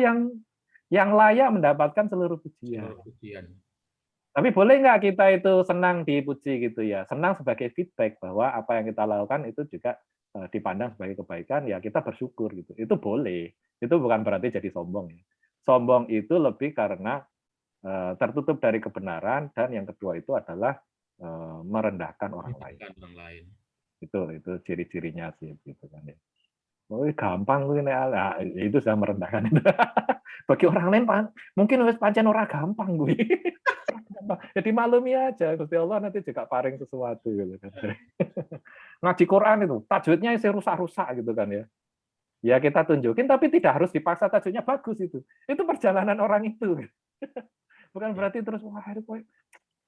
yang layak mendapatkan seluruh pujian. Tapi boleh nggak kita itu senang dipuji gitu ya? Senang sebagai feedback bahwa apa yang kita lakukan itu juga dipandang sebagai kebaikan, ya kita bersyukur gitu. Itu boleh. Itu bukan berarti jadi sombong ya. Sombong itu lebih karena tertutup dari kebenaran, dan yang kedua itu adalah merendahkan orang lain. Itu ciri-cirinya sih gitu kan ya. Oh, gampang itu sudah merendahkan. Bagi orang lain mungkin wis pancen ora gampang gue. Jadi maklumi aja, Gusti Allah nanti juga paring sesuatu gitu kan. Ngaji Quran itu tajwidnya isi rusak-rusak gitu kan ya. Ya kita tunjukin tapi tidak harus dipaksa tajwidnya bagus itu. Itu perjalanan orang itu. Bukan berarti terus wah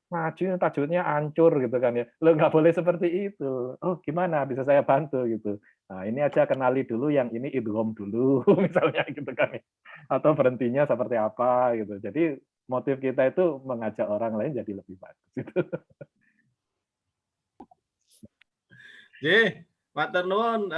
ngaji tajwidnya hancur gitu kan ya. Lo nggak boleh seperti itu. Oh gimana bisa saya bantu gitu. Nah ini aja kenali dulu yang ini idgham dulu misalnya gitu kan ya. Atau berhentinya seperti apa gitu. Jadi motif kita itu mengajak orang lain jadi lebih bagus gitu.
Matur nuwun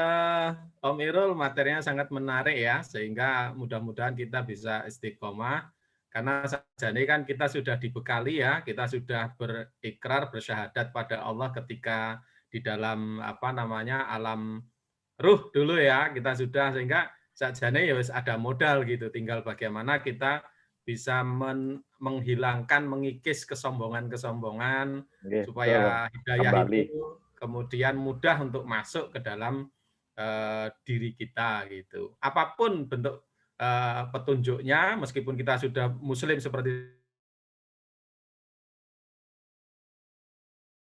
Om Irul, materinya sangat menarik ya, sehingga mudah-mudahan kita bisa istiqomah. Karena saja ini kan kita sudah dibekali ya, kita sudah berikrar, bersyahadat pada Allah ketika di dalam alam ruh dulu ya, kita sudah, sehingga saja ini ya ada modal gitu, tinggal bagaimana kita bisa menghilangkan, mengikis kesombongan-kesombongan supaya hidayah itu kemudian mudah untuk masuk ke dalam diri kita gitu. Apapun bentuk petunjuknya, meskipun kita sudah Muslim seperti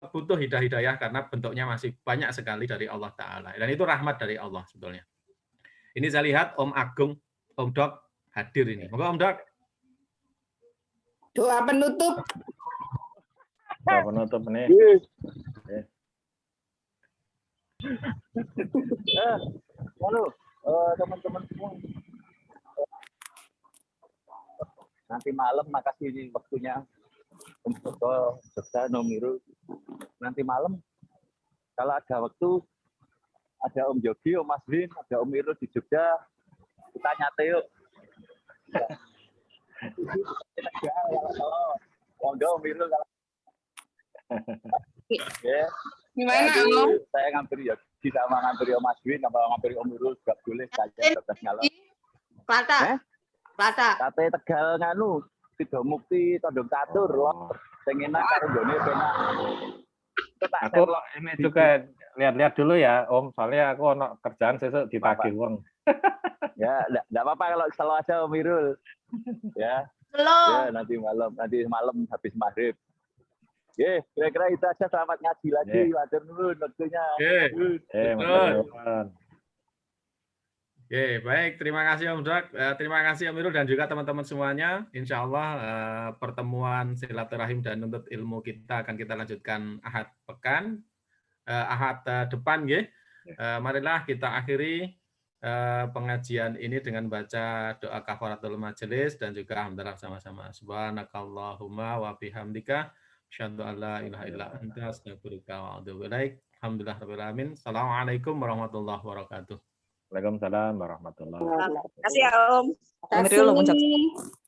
butuh hidayah karena bentuknya masih banyak sekali dari Allah Ta'ala. Dan itu rahmat dari Allah sebetulnya. Ini saya lihat Om Agung, Om Dok hadir ini. Moga Om Dok.
Doa penutup.
Doa penutup nih.
Halo teman-teman semua. Nanti malam makasih waktunya untuk Dokter Nomiru. Nanti malam kalau ada waktu ada Om Yogi, Om Masrin, ada Om Irul di Jogja, kita nyate yuk. Monggo Om Irul. Ya.
Gimana Om?
Saya ngampiri Yogi sama ngampiri Om Masrin, sama ngampiri Om Irul juga boleh saja Dokter ngalor.
Plata. Plata.
Kate Tegal nganu Sido Mukti Tondong Catur loh. Sing enak karo nggone penak.
Aku ini juga lihat-lihat dulu ya Om, soalnya aku ono kerjaan sesuk ditagih wong.
Ya, enggak apa-apa kalau selalu aja Om Irul. Ya.
Belum.
Ya, nanti malam habis maghrib. Kira-kira itu aja, selamat ngaji lagi. Matur nuwun waktunya.
Baik, terima kasih Om Dok, terima kasih Om Irul dan juga teman-teman semuanya. Insya Allah pertemuan silaturahim dan nuntut ilmu kita akan kita lanjutkan Ahad depan ya. Marilah kita akhiri pengajian ini dengan baca doa kafaratul majelis dan juga hamdalah sama-sama. Subhanakallahumma wa bihamdika asyhadu an la ilaha illa anta astaghfiruka wa atubu ilaik. Alhamdulillah rabbil alamin. Assalamualaikum warahmatullahi wabarakatuh.
Waalaikumsalam warahmatullahi wabarakatuh.
Terima kasih ya Om.
Terima kasih.